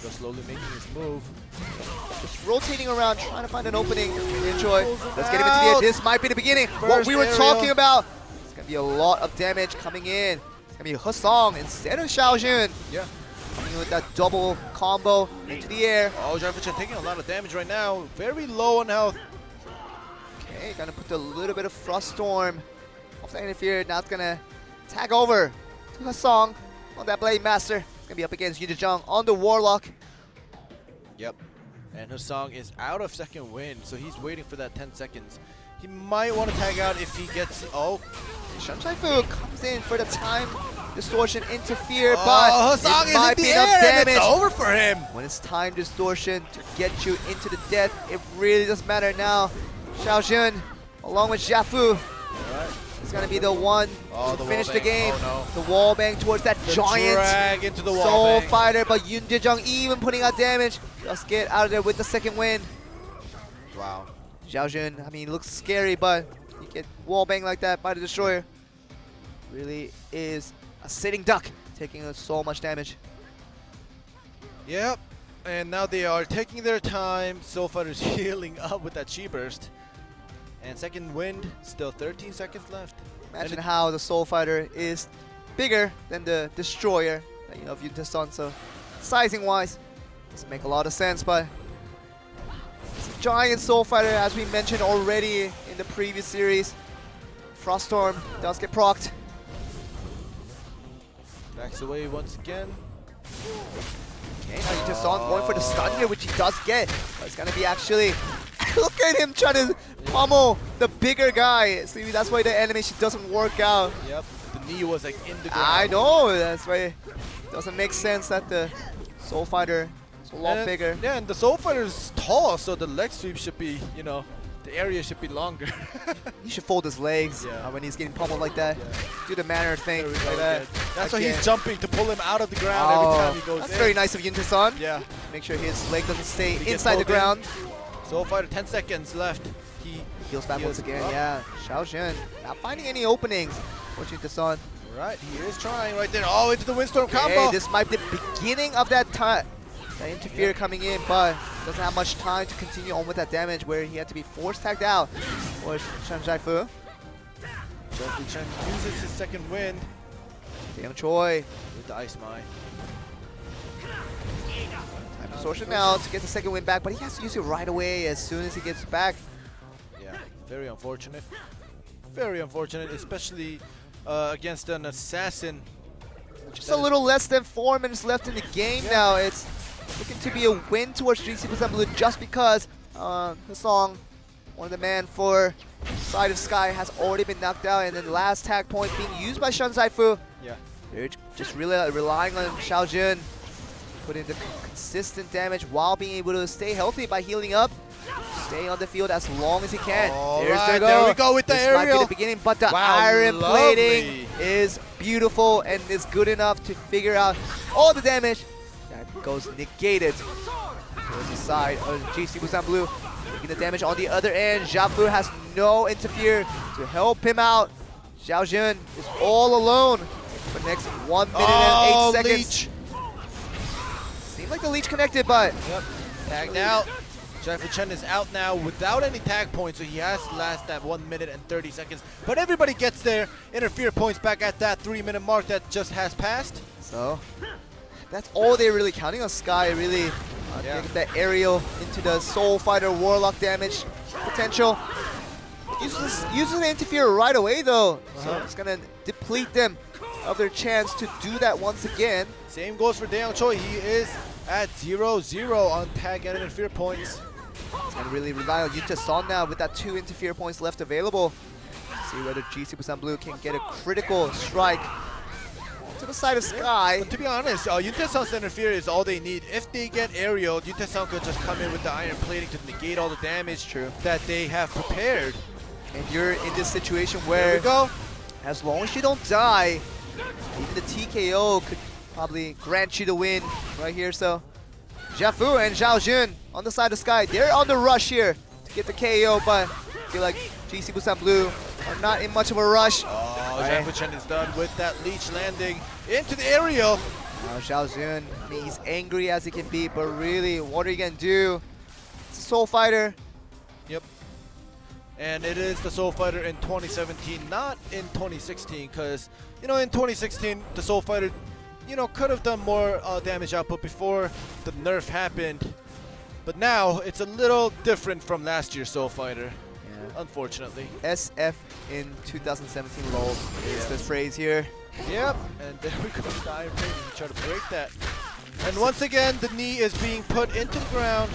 We're slowly making his move. Just rotating around, trying to find an opening. Daeyoung Choi, let's get him into the air. This might be the beginning. What First we were aerial. talking about. It's gonna be a lot of damage coming in. It's gonna be Husong instead of Xiaojun. Yeah. Coming in with that double combo into the air. Oh, Jaifu Chen taking a lot of damage right now. Very low on health. Okay, gonna put a little bit of Frost Storm off the interfere. Now it's gonna tag over to Husong on that Blade Master. It's gonna be up against Yujijang on the Warlock. Yep. And Husong is out of second wind, so he's waiting for that 10 seconds. He might want to tag out if he gets... Oh. Shan Fu comes in for the time distortion interfere, Oh, but Husong it is might in be the enough air, and damage. it's over for him. When it's time distortion to get you into the death, it really doesn't matter now. Xiaojun, along with Jiafu, is going to be the one Oh, to the finish wall the bang. game. Oh, The wall bang towards that The giant drag into the wall Soul bang. Fighter, but Yoon Jae-jung even putting out damage. Just get out of there with the second win. Wow. Xiaojun, I mean, looks scary, but you get wall bang like that by the Destroyer. Really is a sitting duck, taking so much damage. Yep. And now they are taking their time. Soul Fighter's healing up with that Chi Burst. And second wind, still 13 seconds left. Imagine how the Soul Fighter is bigger than the Destroyer, you know, of Yuta-san, so sizing-wise, doesn't make a lot of sense, but it's a giant Soul Fighter, as we mentioned already in the previous series. Froststorm does get procced. Backs away once again. Okay, now Yuta-san going for the stun here, which he does get, but it's gonna be actually... Look at him trying to pummel the bigger guy. See, that's why the animation doesn't work out. Yep. The knee was like in the ground. I know, that's why it doesn't make sense that the Soul Fighter is a lot bigger. Yeah, and the Soul Fighter is tall, so the leg sweep should be, you know, the area should be longer. He should fold his legs Yeah. when he's getting pummeled like that. Do the manner thing There we like go that. again. That's why he's Again. jumping to pull him out of the ground every time he goes that's in. very nice of Yunta-san. Yeah. Make sure his leg doesn't stay He gets inside the pulled in. ground. Soul Fighter, 10 seconds left. He Heals back heals once again, up. yeah. Xiaojun not finding any openings for Yunta-san. Right, he is trying right there. Oh, into the Windstorm combo. Hey, this might be the beginning of that time. That interfere coming in, but doesn't have much time to continue on with that damage where he had to be force tagged out for Shan Jaifu. Jeffrey Chen uses his second wind Daeyoung Choi. with the Ice Mine. Time distortion now to get the second win back, but he has to use it right away as soon as he gets back. Yeah, very unfortunate. Very unfortunate, especially against an assassin. Just a little less than 4 minutes left in the game now. It's looking to be a win towards GC Blue just because Husong, one of the men for Side of Sky, has already been knocked out, and then the last tag point being used by Shan Zaifu. Yeah. They're just really relying on Xiaojun, putting the consistent damage while being able to stay healthy by healing up. Stay on the field as long as he can. Alright, there we go with the this aerial. might be the beginning, but the Wow, iron lovely. plating is beautiful and is good enough to figure out all the damage that goes negated towards the side of GC Busan Blue. Taking the damage on the other end. Jiafu has no interfere to help him out. Zhao Jun is all alone for the next 1 minute Oh, and 8 seconds. Leech. Seemed like the Leech connected, but Yep. Tagged out. Jeffrey Chen is out now without any tag points, so he has to last that 1 minute and 30 seconds. But everybody gets there. Interfere points back at that 3-minute mark that just has passed. so that's all they're really counting on. Sky really Yeah. get that aerial into the Soul Fighter Warlock damage potential. Uses the interfere right away though, so it's gonna deplete them of their chance to do that once again. Same goes for Daeyoung Choi. He is at 0-0 on tag and interfere points. It's gonna really rely on Yunta Son now with that 2 interfere points left available. See whether GC Busan Blue can get a critical strike to the side of Sky. But to be honest, Yuntaesan's interfere is all they need. If they get aerial, Yuntaesan could just come in with the iron plating to negate all the damage that they have prepared. And you're in this situation There where we go. as long as you don't die, even the TKO could probably grant you the win right here. So Jiafu and Zhao Jun on the side of Sky, they're on the rush here to get the KO, but I feel like GC Busan Blue are not in much of a rush. Oh, Right. Jeffrey Chen is done with that Leech landing into the aerial. Now Zhao Jun, I mean, he's angry as he can be, but really, what are you gonna do? It's a Soul Fighter. Yep. And it is the Soul Fighter in 2017, not in 2016, because, you know, in 2016, the Soul Fighter, you know, could have done more damage output before the nerf happened. But now, it's a little different from last year's Soul Fighter, unfortunately. SF in 2017 lol is the phrase here. Yep, and there we go with the Iron Plate to try to break that. And once again, the knee is being put into the ground.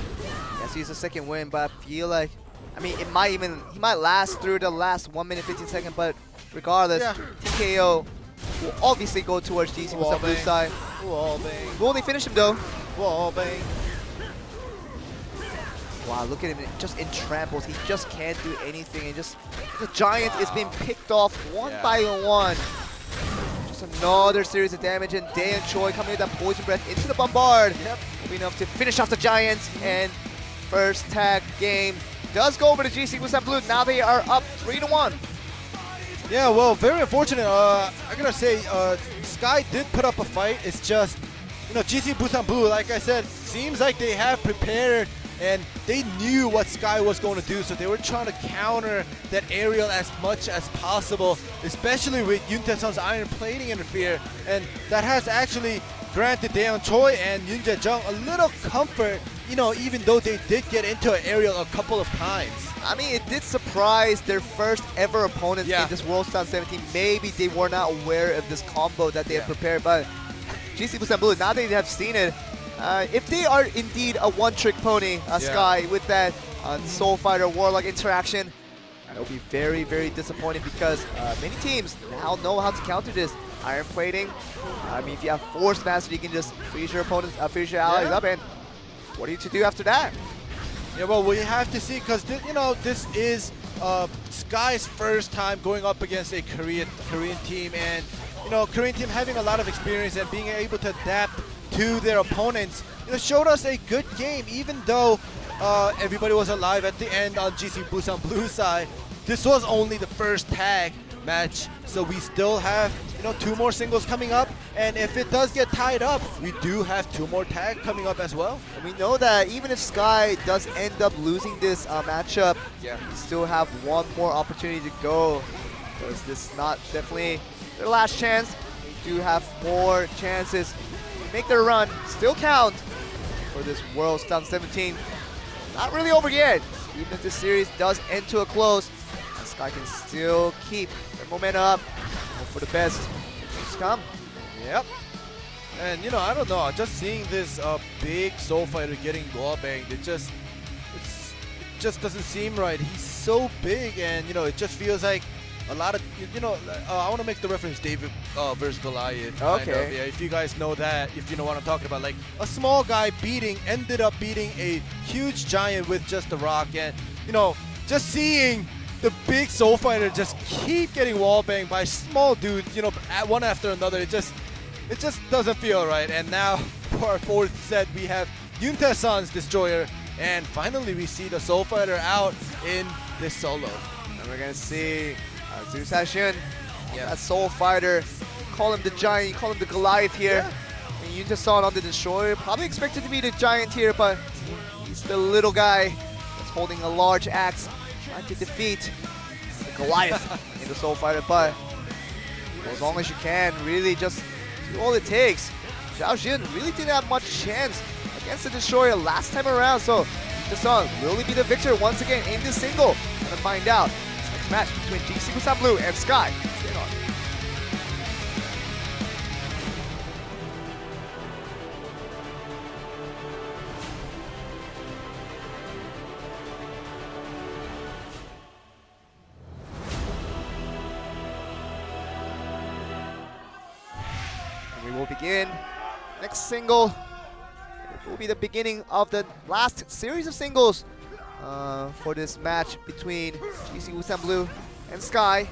Yes, he's a second win, but I feel like, I mean, he might last through the last 1 minute 15 seconds, but regardless, Yeah. TKO will obviously go towards GC Wall Busan Blue bang. side. Wall bang, Will they finish him though? wall bang. Wow, look at him, just in tramples. He just can't do anything, and just the Giant is being picked off one Yeah. by one. Just another series of damage, and Daeyoung Choi coming with that poison breath into the bombard. Yep. Enough to finish off the Giants, and first tag game does go over to GC Busan Blue. Now they are up 3-1. Yeah, well, very unfortunate. I gotta say, Sky did put up a fight. It's just, you know, GC Busan Blue, like I said, seems like they have prepared and they knew what Sky was going to do, so they were trying to counter that aerial as much as possible, especially with Yuntaesan's iron plating interfere, and that has actually granted Daeyoung Choi and Yoon Jae-jung a little comfort, you know, even though they did get into an aerial a couple of times. I mean, it did surprise their first ever opponents Yeah. in this World Star 17. Maybe they were not aware of this combo that they had prepared, but GC Busan Blue, now they have seen it. If they are indeed a one-trick pony, Sky, with that Soul Fighter Warlock interaction, it'll be very, very disappointing because many teams now know how to counter this. Iron plating. I mean, if you have Force Master, you can just freeze your opponents, freeze your allies up, and what are you to do after that? Yeah, well, we have to see, because you know, this is Sky's first time going up against a Korean team, and you know, Korean team having a lot of experience and being able to adapt to their opponents, you know, showed us a good game. Even though everybody was alive at the end on GC Busan Blue side, this was only the first tag match, so we still have, you know, 2 more singles coming up, and if it does get tied up, we do have 2 more tags coming up as well. And we know that even if Sky does end up losing this matchup, we still have 1 more opportunity to go. Because this is not definitely their last chance. They do have more chances. Make their run, still count for this World Star 17. Not really over yet. Even if this series does end to a close, Sky can still keep their momentum up. Hope for the best. Just come. Yep. And you know, I don't know, just seeing this big Soul Fighter getting wall banged, it just doesn't seem right. He's so big, and you know, it just feels like a lot of, you know, I want to make the reference David versus Goliath. Kind of. Okay. Yeah, if you guys know that, if you know what I'm talking about, like a small guy ended up beating a huge giant with just a rock, and you know, just seeing the big Soul Fighter just keep getting wall banged by small dudes, you know, one after another. It just doesn't feel right. And now for our 4th set, we have Yuntaesan's Destroyer, and finally we see the Soul Fighter out in this solo. And we're gonna see Zhu Saixun Yeah. That Soul Fighter, call him the Giant, you call him the Goliath here. And Yuntason on the Destroyer, probably expected to be the Giant here, but he's the little guy that's holding a large axe, trying to defeat the Goliath in the Soul Fighter. But as long as you can, really just do all it takes. Zhao Jin really didn't have much chance against the Destroyer last time around, so Yuntason will he be the victor once again in this single? Gonna find out. This next match between GC Busan Blue and Sky. Stay on. We will begin next single. It will be the beginning of the last series of singles for this match between GC Busan Blue and Sky.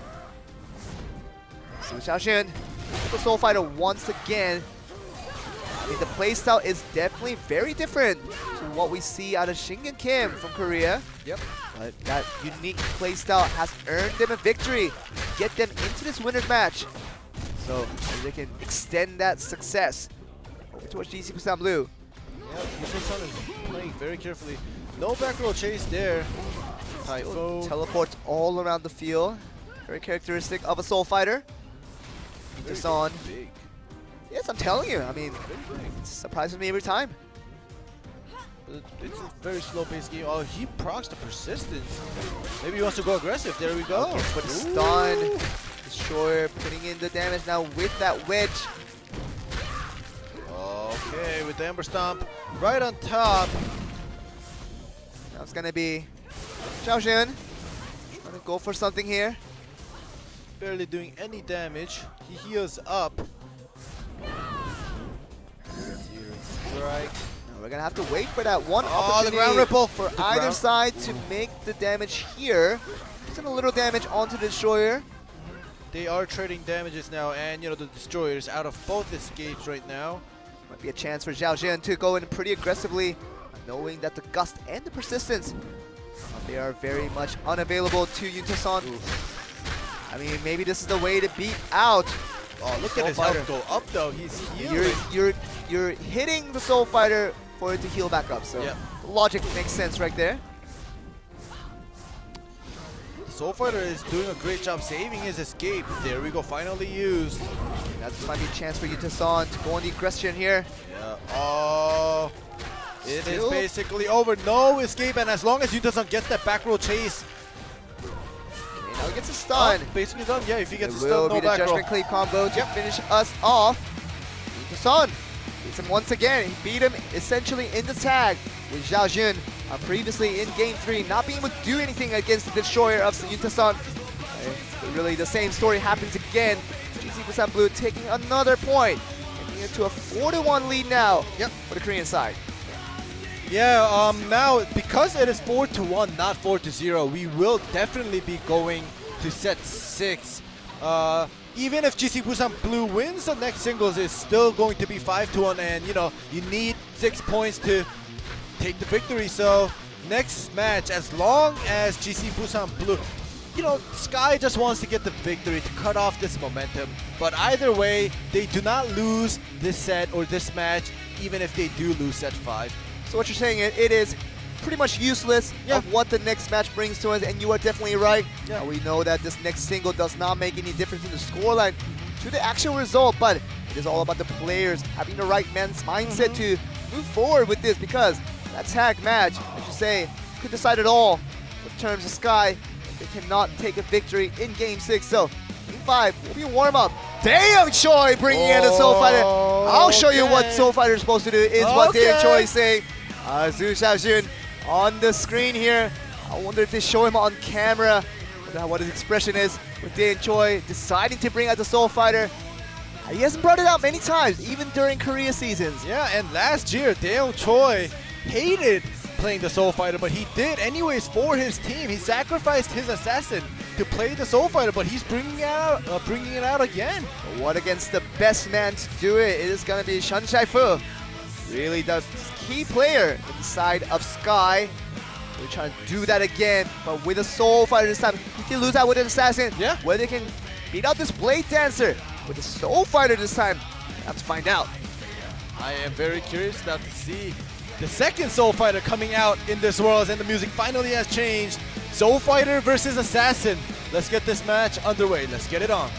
Su Xiaoxun, the Soul Fighter once again. I mean, the playstyle is definitely very different to what we see out of Shingen Kim from Korea. Yep. But that unique playstyle has earned them a victory, get them into this winner's match. So they can extend that success over towards GC Busan Blue. Yep, Yuntason is playing very carefully. No back row chase there. Typho. Teleports all around the field. Very characteristic of a Soul Fighter. Yuntason. Big. Yes, I'm telling you. I mean, Very big. it surprises me every time. But it's a very slow paced game. Oh, he procs the persistence. Maybe he wants to go aggressive. There we go. Okay, for the stun. Destroyer putting in the damage now with that wedge. Okay, with the Ember Stomp right on top. Now it's gonna be Xiaoxun trying to go for something here. Barely doing any damage. He heals up. Zero strike. Now we're gonna have to wait for that one Oh, opportunity the ground ripple for The either ground- side to make the damage here. Just a little damage onto the Destroyer. They are trading damages now, and you know the Destroyer is out of both escapes right now. Might be a chance for Zhao Jin to go in pretty aggressively, knowing that the Gust and the Persistence, they are very much unavailable to Yuntason. I mean, maybe this is the way to beat out. Oh, look Soul at his Fighter. health go up though. He's healing. You're hitting the Soul Fighter for it to heal back up. So Yep. logic makes sense right there. Soul Fighter is doing a great job saving his escape. There we go, finally used. That might be a chance for Yuntason to go on the aggression here. Yeah. Oh, it is Still- basically over. No escape, and as long as Yuntason gets that back row chase, Okay, now he gets a stun. basically done. Yeah, if he It gets a will stun, be no the back row. Judgment Cleave combo to finish us off. Yuntason beats him once again. He beat him essentially in the tag with Zhao Jun previously in Game 3, not being able to do anything against the Destroyer of Yuntason. Really, the same story happens again. GC Busan Blue taking another point, taking it to a 4-1 lead now for the Korean side. Yeah, now because it is 4-1, not 4-0, we will definitely be going to set 6. Even if GC Busan Blue wins the next singles, it's still going to be 5-1, and you know you need 6 points to take the victory. So next match, as long as GC Busan Blue, you know, Sky just wants to get the victory to cut off this momentum. But either way, they do not lose this set or this match, even if they do lose set 5. So what you're saying is it is pretty much useless of what the next match brings to us, and you are definitely right. Yeah. We know that this next single does not make any difference in the scoreline to the actual result, but it is all about the players having the right men's mindset to move forward with this, because that tag match, as you say, could decide it all in terms of Sky. They cannot take a victory in Game 6, so Game 5 will be a warm-up. Damn, Choi bringing in a Soul Fighter. I'll show you what Okay. Soul Fighter is supposed to do, is what Damn Okay. Choi is saying. Su Xiaoxun on the screen here. I wonder if they show him on camera. Wonder what his expression is with Dan Choi deciding to bring out the Soul Fighter. He hasn't brought it out many times, even during Korea seasons. Yeah, and last year, Daeung Choi hated playing the Soul Fighter, but he did anyways for his team. He sacrificed his assassin to play the Soul Fighter, but he's bringing it out again. But what against the best man to do it? It is going to be Shan Shai-fu. Really the key player inside of Sky. We're trying to do that again, but with a Soul Fighter this time. He can lose out with an assassin. Yeah. Whether they can beat out this Blade Dancer with the Soul Fighter this time? We'll have to find out. I am very curious now to see the second Soul Fighter coming out in this Worlds, and the music finally has changed. Soul Fighter versus Assassin. Let's get this match underway. Let's get it on.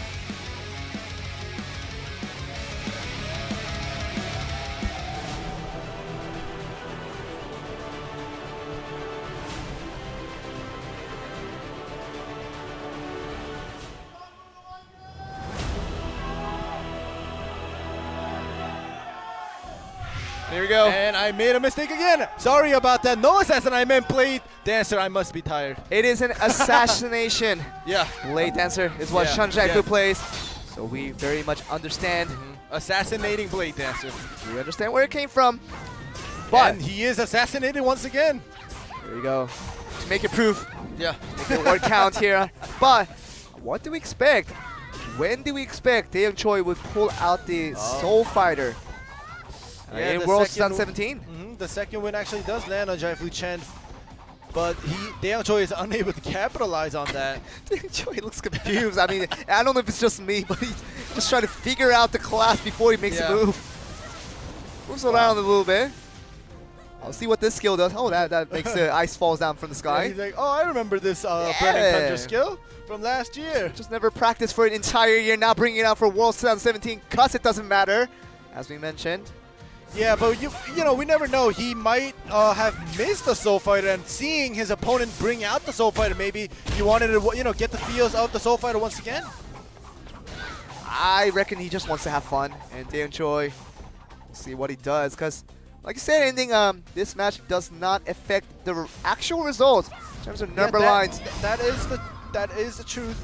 There we go. And I made a mistake again. Sorry about that. No Assassin, I meant Blade Dancer. I must be tired. It is an assassination. Yeah. Blade Dancer is what Yeah, Shan Jaifu yeah. plays. So we very much understand. Assassinating Blade Dancer. We understand where it came from. But And he is assassinated once again. there you go. To make it proof, Yeah. make the word count here. But what do we expect? When do we expect Daeyoung Choi would pull out the Soul Fighter? Yeah, In the World second 2017? The second win actually does land on Jaifu Chen, but Daeyoung Choi is unable to capitalize on that. Daeyoung Choi looks confused. I mean, I don't know if it's just me, but he's just trying to figure out the class before he makes Yeah. a move. Moves around a little bit. I'll see what this skill does. Oh, that makes the ice falls down from the Yeah, sky. he's like, oh, I remember this Burning Thunder skill from last year. Just never practiced for an entire year, now bringing it out for World 2017 because it doesn't matter, as we mentioned. Yeah, but you know, we never know. He might have missed the Soul Fighter, and seeing his opponent bring out the Soul Fighter, maybe he wanted to, get the feels of the Soul Fighter once again. I reckon he just wants to have fun, and Daeyoung Choi, we'll see what he does, because like I said, ending this match does not affect the actual results in terms of number lines. That is the truth.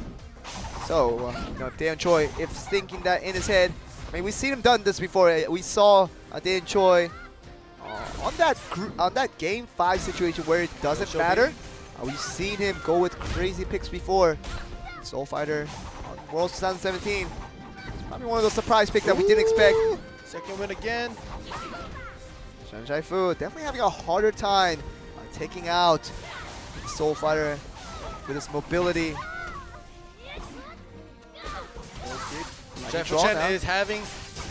So, if Daeyoung Choi, if thinking that in his head, I mean, we've seen him done this before. We saw Daeyoung Choi on that Game 5 situation where it doesn't matter. We've seen him go with crazy picks before. Soul Fighter on World 2017. Probably one of those surprise picks that we didn't expect. Second win again. Shan Jaifu definitely having a harder time taking out the Soul Fighter with his mobility. Jaifu Chen is having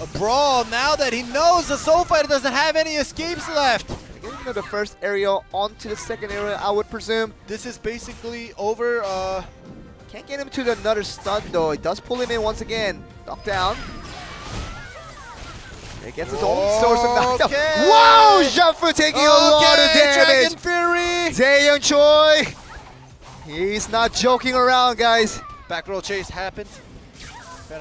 a brawl now that he knows the Soul Fighter doesn't have any escapes left. Getting to the first aerial onto the second aerial, I would presume. This is basically over. Can't get him to another stun though. It does pull him in once again. Knocked down. It gets his own source of knockdown. Okay. Wow! Jaifu taking a lot of damage. Dragon Fury. Daeyoung Choi. He's not joking around, guys. Back roll chase happened.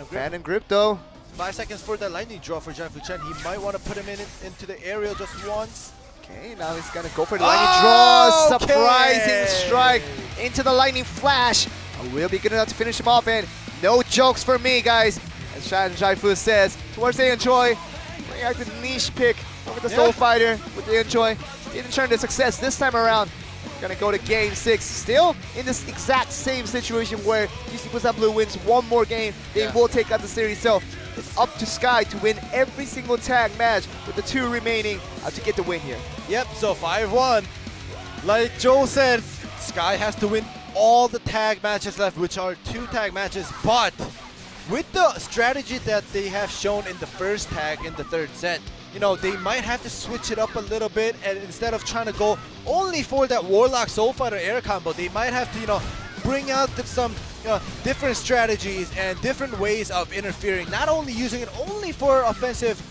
Phantom grip though. 5 seconds for that lightning draw for Jaifu Chen. He might want to put him into the aerial just once. Okay, now he's gonna go for the lightning draw. Okay. Surprising strike into the lightning flash. Will be good enough to finish him off, and no jokes for me, guys. As Shan Jaifu says, towards Daeyoung Choi, bring out the niche pick over the Soul Fighter with Daeyoung Choi. Didn't turn to success this time around. Gonna go to Game 6. Still in this exact same situation where GC Busan Blue wins one more game, they will take out the series. So it's up to Sky to win every single tag match with the 2 remaining to get the win here. Yep, so 5-1. Like Joe said, Sky has to win all the tag matches left, which are 2 tag matches. But with the strategy that they have shown in the first tag in the 3rd set, they might have to switch it up a little bit, and instead of trying to go only for that Warlock Soul Fighter air combo, they might have to, bring out some different strategies and different ways of interfering, not only using it only for offensive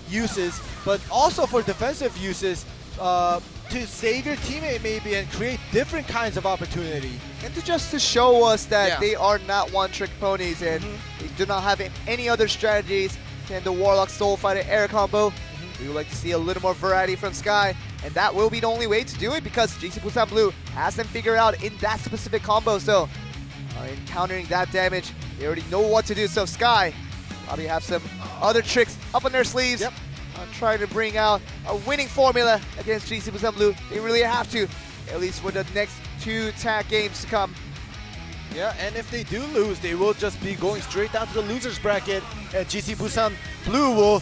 uses, but also for defensive uses to save your teammate maybe and create different kinds of opportunity. And to show us that Yeah. they are not one-trick ponies and they do not have any other strategies than the Warlock Soul Fighter air combo. We would like to see a little more variety from Sky, and that will be the only way to do it because GC Busan Blue has them figured out in that specific combo. So encountering that damage, they already know what to do. So Sky probably have some other tricks up on their sleeves. Yep. Trying to bring out a winning formula against GC Busan Blue. They really have to, at least for the next 2 tag games to come. Yeah, and if they do lose, they will just be going straight down to the losers bracket, and GC Busan Blue will,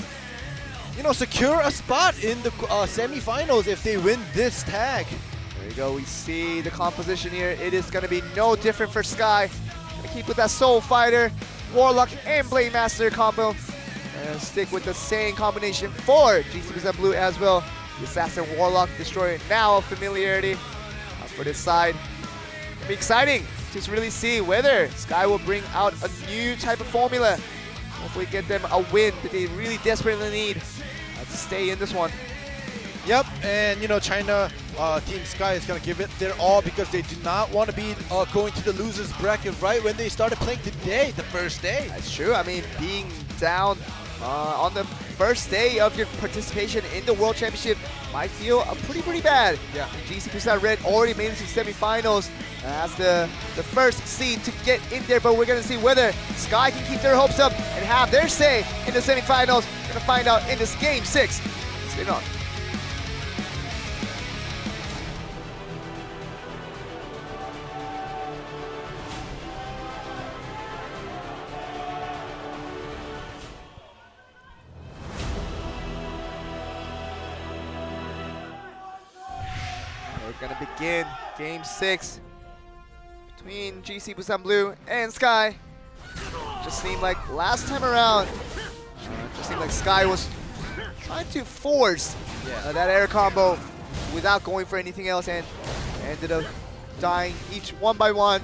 secure a spot in the semifinals if they win this tag. There you go. We see the composition here. It is going to be no different for Sky. Keep with that Soul Fighter, Warlock, and Blade Master combo. And stick with the same combination for GC Blue as well. The Assassin Warlock Destroyer now a familiarity for this side. It'll be exciting to really see whether Sky will bring out a new type of formula. Hopefully get them a win that they really desperately need to stay in this one. Yep, and you know, China Team Sky is going to give it their all because they do not want to be going to the losers bracket right when they started playing today, the first day. That's true. I mean, being down on the first day of your participation in the World Championship might feel pretty bad. Yeah. GC Red already made it to semifinals as the first seed to get in there, but we're going to see whether Sky can keep their hopes up and have their say in the semifinals. We're going to find out in this Game 6. Stay on. We're gonna begin Game 6 between GC Busan Blue and Sky. Just seemed like last time around, just seemed like Sky was trying to force that air combo without going for anything else, and ended up dying each one by one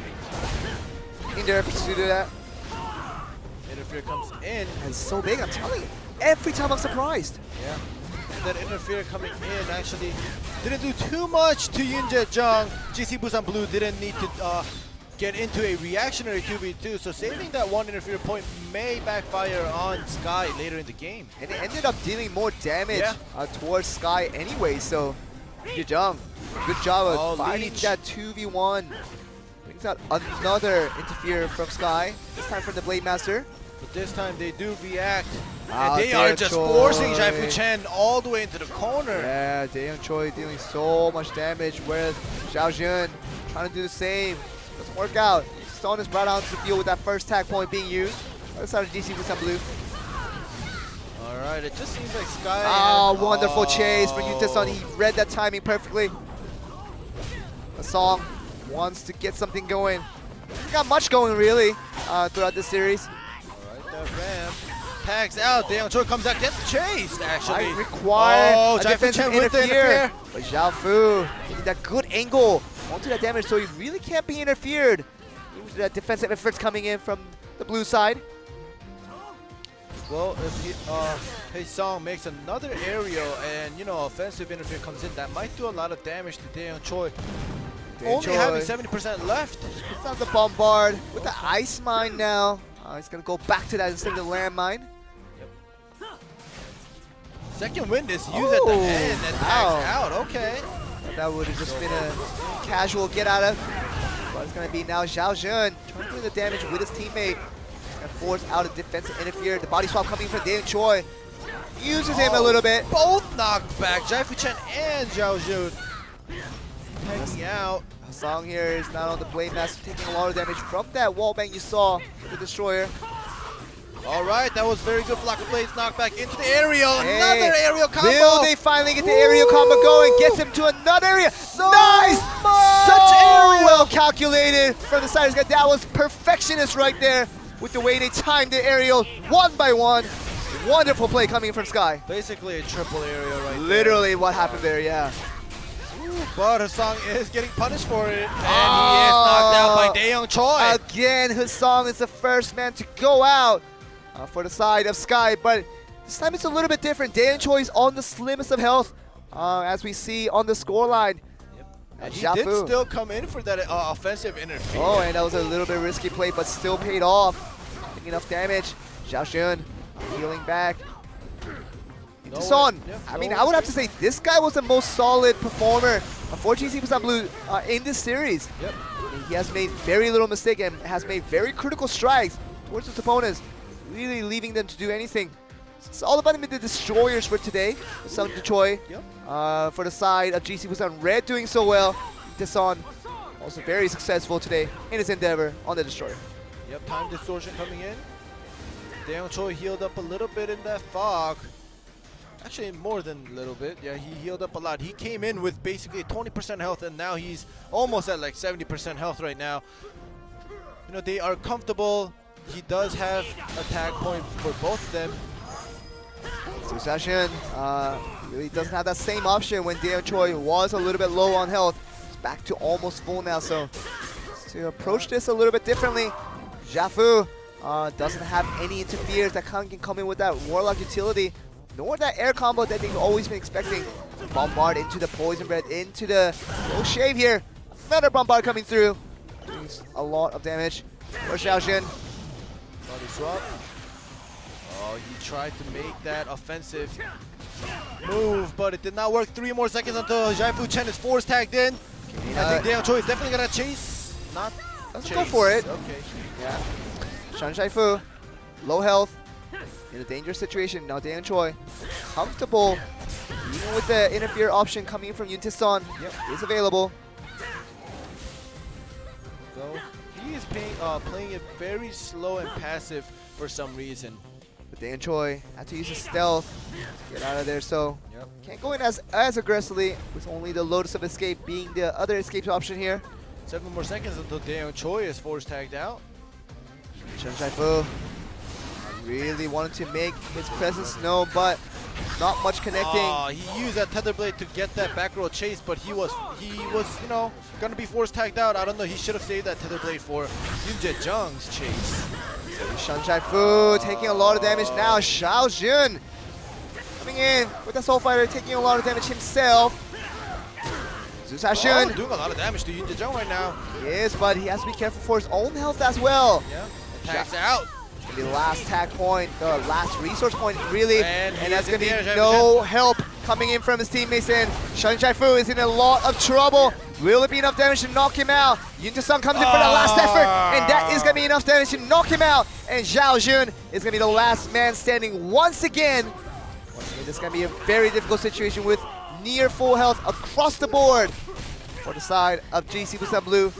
in their efforts to do that. Interfere comes in. And it's so big, I'm telling you. Every time I'm surprised. Yeah. That interfere coming in actually didn't do too much to Yoon Jae-jung. GC Busan Blue didn't need to get into a reactionary 2v2, so saving that one interfere point may backfire on Sky later in the game. And it ended up dealing more damage towards Sky anyway, so Jae-jung, good job of finding Leech. that 2v1. Brings out another interfere from Sky, this time from the Blade Master. But this time they do react. Ah, And they are Daeyeon just Choi. forcing Jaifu Chen all the way into the corner. Yeah, Daeyeon Choi dealing so much damage, whereas Xiao Jun trying to do the same. Doesn't work out. Stone is brought onto the field with that first tag point being used. Other side of GC Busan Blue. Alright, it just seems like Sky. Oh, wonderful chase from Yutason. He read that timing perfectly. The song wants to get something going. He's got much going really throughout this series. Alright, that ram tags out. Daeyeon Choi comes out, gets chased actually. Might require a Jaifu defensive Chen with the interfere. interfere. But Zhao Fu getting that good angle onto that damage, so he really can't be interfered. Even with that defensive efforts coming in from the blue side. Well, if Hei Song makes another aerial and, you know, offensive interfere comes in, that might do a lot of damage to Daeyeon Choi. Only having 70% left. It's not the bombard with the ice mine now. He's gonna go back to that instead of the landmine. Second wind is used at the end and tags out. Okay. That would have just been a casual get out of. But it's gonna be now Xiao Jun trying to do the damage with his teammate. And force out a defensive interfere. The body swap coming from Daeyeon Choi. Uses him a little bit. Both knocked back. Jaifu Chen and Zhao Jun tagging out. Song here is not on the Blade Master, taking a lot of damage from that wallbang you saw with the Destroyer. Alright, that was very good block of blades knockback into the aerial. Hey, Another aerial combo. Will they finally get the aerial combo going? Gets him to another area. Nice! much! Such aerial! well calculated from the side. That was perfectionist right there with the way they timed the aerial one by one. Wonderful play coming from Sky. Basically a triple aerial right Literally what happened there, yeah. there. But Hasang is getting punished for it. And he is knocked out by Daeyeon Choi. Again, Hasang is the first man to go out for the side of Sky, but this time it's a little bit different. Daeyeon Choi is on the slimmest of health, as we see on the scoreline. And he Xiao did Fu. still come in for that offensive interference. Oh, and that was a little bit risky play, but still paid off. Taking enough damage. Xiao Jun healing back. No Son, way. Yep, I no mean, way. I would have to say this guy was the most solid performer for GC Busan Blue in this series. Yep. He has made very little mistake and has made very critical strikes towards his opponents, really leaving them to do anything. It's all about the destroyers for today. Sung Choi for the side of GC Busan Red doing so well. Deson also very successful today in his endeavor on the destroyer. Yep, time distortion coming in. Daeyeon Choi healed up a little bit in that fog. Actually, more than a little bit. Yeah, he healed up a lot. He came in with basically 20% health, and now he's almost at like 70% health right now. they are comfortable. He does have a tag point for both of them. Sushashin really doesn't have that same option when Dae Choi was a little bit low on health. He's back to almost full now, so to approach this a little bit differently. Jafu doesn't have any interference that can come in with that Warlock utility, nor that air combo that they've always been expecting. Bombard into the Poison Breath, into the low shave here. Another Bombard coming through. Doing a lot of damage for Xiaojun. Body swap. Oh, he tried to make that offensive move, but it did not work. 3 more seconds until Jaifu Chen is force tagged in. I think Dae Choi is definitely gonna chase. Not Let's chase. go for it. Okay. Yeah. Shan Shaifu, low health, in a dangerous situation. Now Dae Choi, comfortable, even with the interfere option coming in from Yoon Tae-son. Yep. Is available. So he is playing it very slow and passive for some reason. But Dae Choi had to use his stealth to get out of there, so Yep. can't go in as aggressively, with only the Lotus of Escape being the other escape option here. 7 more seconds until Dae Choi is force tagged out. Shan Shaifu really wanted to make his presence known, but not much connecting. Oh, he used that tether blade to get that back row chase, but he was gonna be force tagged out. I don't know. He should have saved that tether blade for Yoon Jae-jung's chase. Shan Shaifu taking a lot of damage now. Xiaojun coming in with the Soul Fighter, taking a lot of damage himself. Zusashun Doing a lot of damage to Yoon Jae-jung right now. is, but he has to be careful for his own health as well. Yeah, tags out. The last tag point, the last resource point, really, And and he that's is in going to the be air, no help coming in from his teammates. And Shan Shaifu is in a lot of trouble. Will it be enough damage to knock him out? Yoon Tae-son comes in for the last effort, and that is going to be enough damage to knock him out. And Zhao Jun is going to be the last man standing once again. This is going to be a very difficult situation with near full health across the board for the side of GC Busan Blue.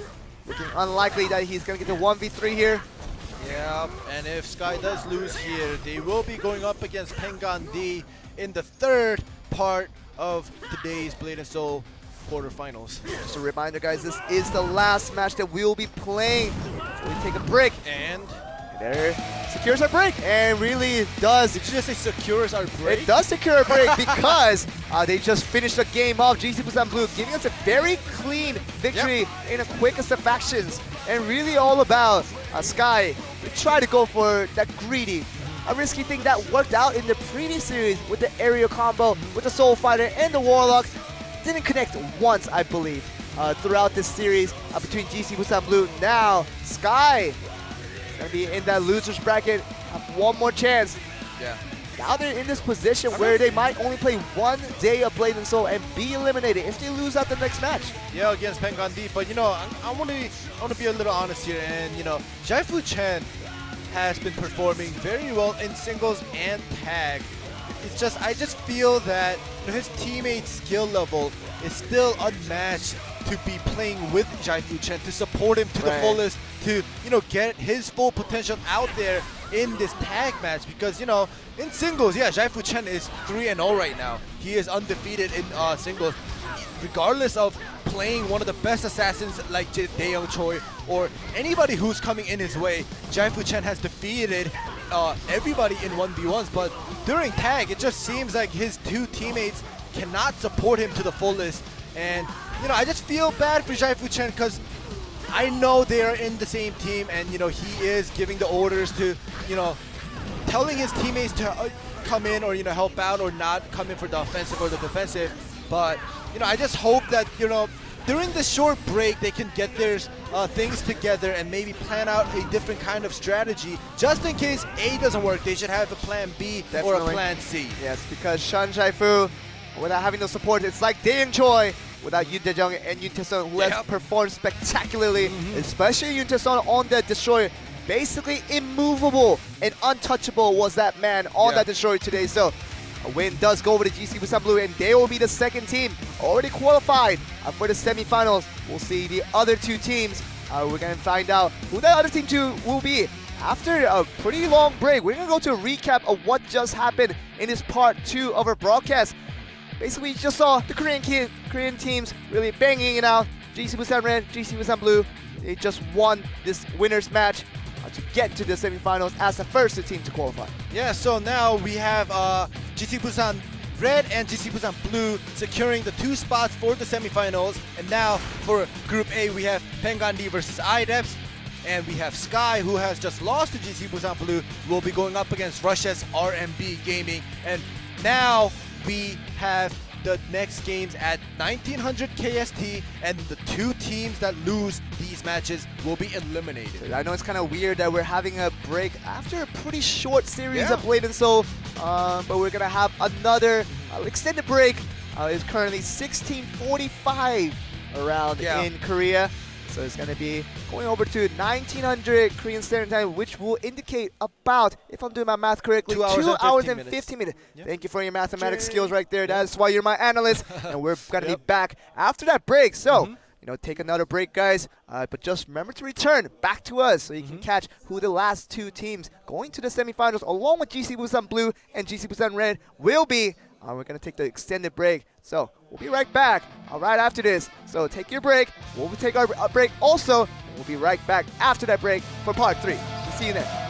Looking unlikely that he's going to get the 1v3 here. Yeah, and if Sky does lose here, they will be going up against Pengan D in the 3rd part of today's Blade and Soul quarterfinals. Just a reminder, guys, this is the last match that we'll be playing. So we take a break. And There secures our break, and really does. did you just say secures our break? It does secure a break because they just finished the game off. GC Busan Blue giving us a very clean victory in the quickest of factions, and really all about Sky. We try to go for that greedy, a risky thing that worked out in the previous series with the aerial combo, with the Soul Fighter and the Warlock. Didn't connect once, I believe, throughout this series between GC Busan Blue. Now Sky is gonna be in that losers bracket, have one more chance. Yeah. Now they're in this position where they might only play 1 day of Blade and Soul and be eliminated if they lose out the next match. Yeah, against Pengan D, but I want to be a little honest here, and Jaifu Chen has been performing very well in singles and tag. It's just I just feel that his teammates' skill level is still unmatched to be playing with Jaifu Chen, to support him to the Right. fullest, to get his full potential out there in this tag match, because in singles, yeah, Jaifu Chen is 3-0 right now. He is undefeated in singles, regardless of playing one of the best assassins like Dae Choi or anybody who's coming in his way. Jaifu Chen has defeated everybody in 1v1s, but during tag, it just seems like his 2 teammates cannot support him to the fullest. And I just feel bad for Jaifu Chen, because I know they are in the same team, and he is giving the orders to telling his teammates to come in or help out, or not come in for the offensive or the defensive. But I just hope that during this short break they can get their things together and maybe plan out a different kind of strategy, just in case A doesn't work. They should have a plan B or a Definitely. plan C. Yes, because Shan Jaifu, without having no support, it's like Dae Choi without Yoon Jae-jung and Yoon Tae-son, who has Yep. performed spectacularly, especially Yoon Tae-son on the Destroyer. Basically immovable and untouchable was that man on that Destroyer today. So a win does go over to GC Busan Blue, and they will be the 2nd team already qualified for the semifinals. We'll see the other 2 teams. We're going to find out who the other team 2 will be after a pretty long break. We're going to go to a recap of what just happened in this part 2 of our broadcast. Basically, we just saw the Korean teams really banging it out. GC Busan Red, GC Busan Blue. They just won this winners match to get to the semifinals as the first team to qualify. Yeah, so now we have GC Busan Red and GC Busan Blue securing the 2 spots for the semifinals. And now for Group A, we have Pengandi versus IDEPS. And we have Sky, who has just lost to GC Busan Blue, will be going up against Russia's RMB Gaming. And now we have the next games at 1900 KST, and the 2 teams that lose these matches will be eliminated. I know it's kind of weird that we're having a break after a pretty short series Yeah. of Blade and Soul, but we're gonna have another extended break. It's currently 16:45 around in Korea, so it's gonna be going over to 1900 Korean Standard Time, which will indicate about, if I'm doing my math correctly, 2 hours 2 and hours 15 and 15 minutes. Yep. Thank you for your mathematics skills right there. That's why you're my analyst, and we're gonna be back after that break. So. You know, take another break, guys, but just remember to return back to us so you can catch who the last 2 teams going to the semifinals along with GC Busan Blue and GC Busan Red will be. We're going to take the extended break, so we'll be right back right after this. So take your break. We'll take our break also, and we'll be right back after that break for part 3. See you then.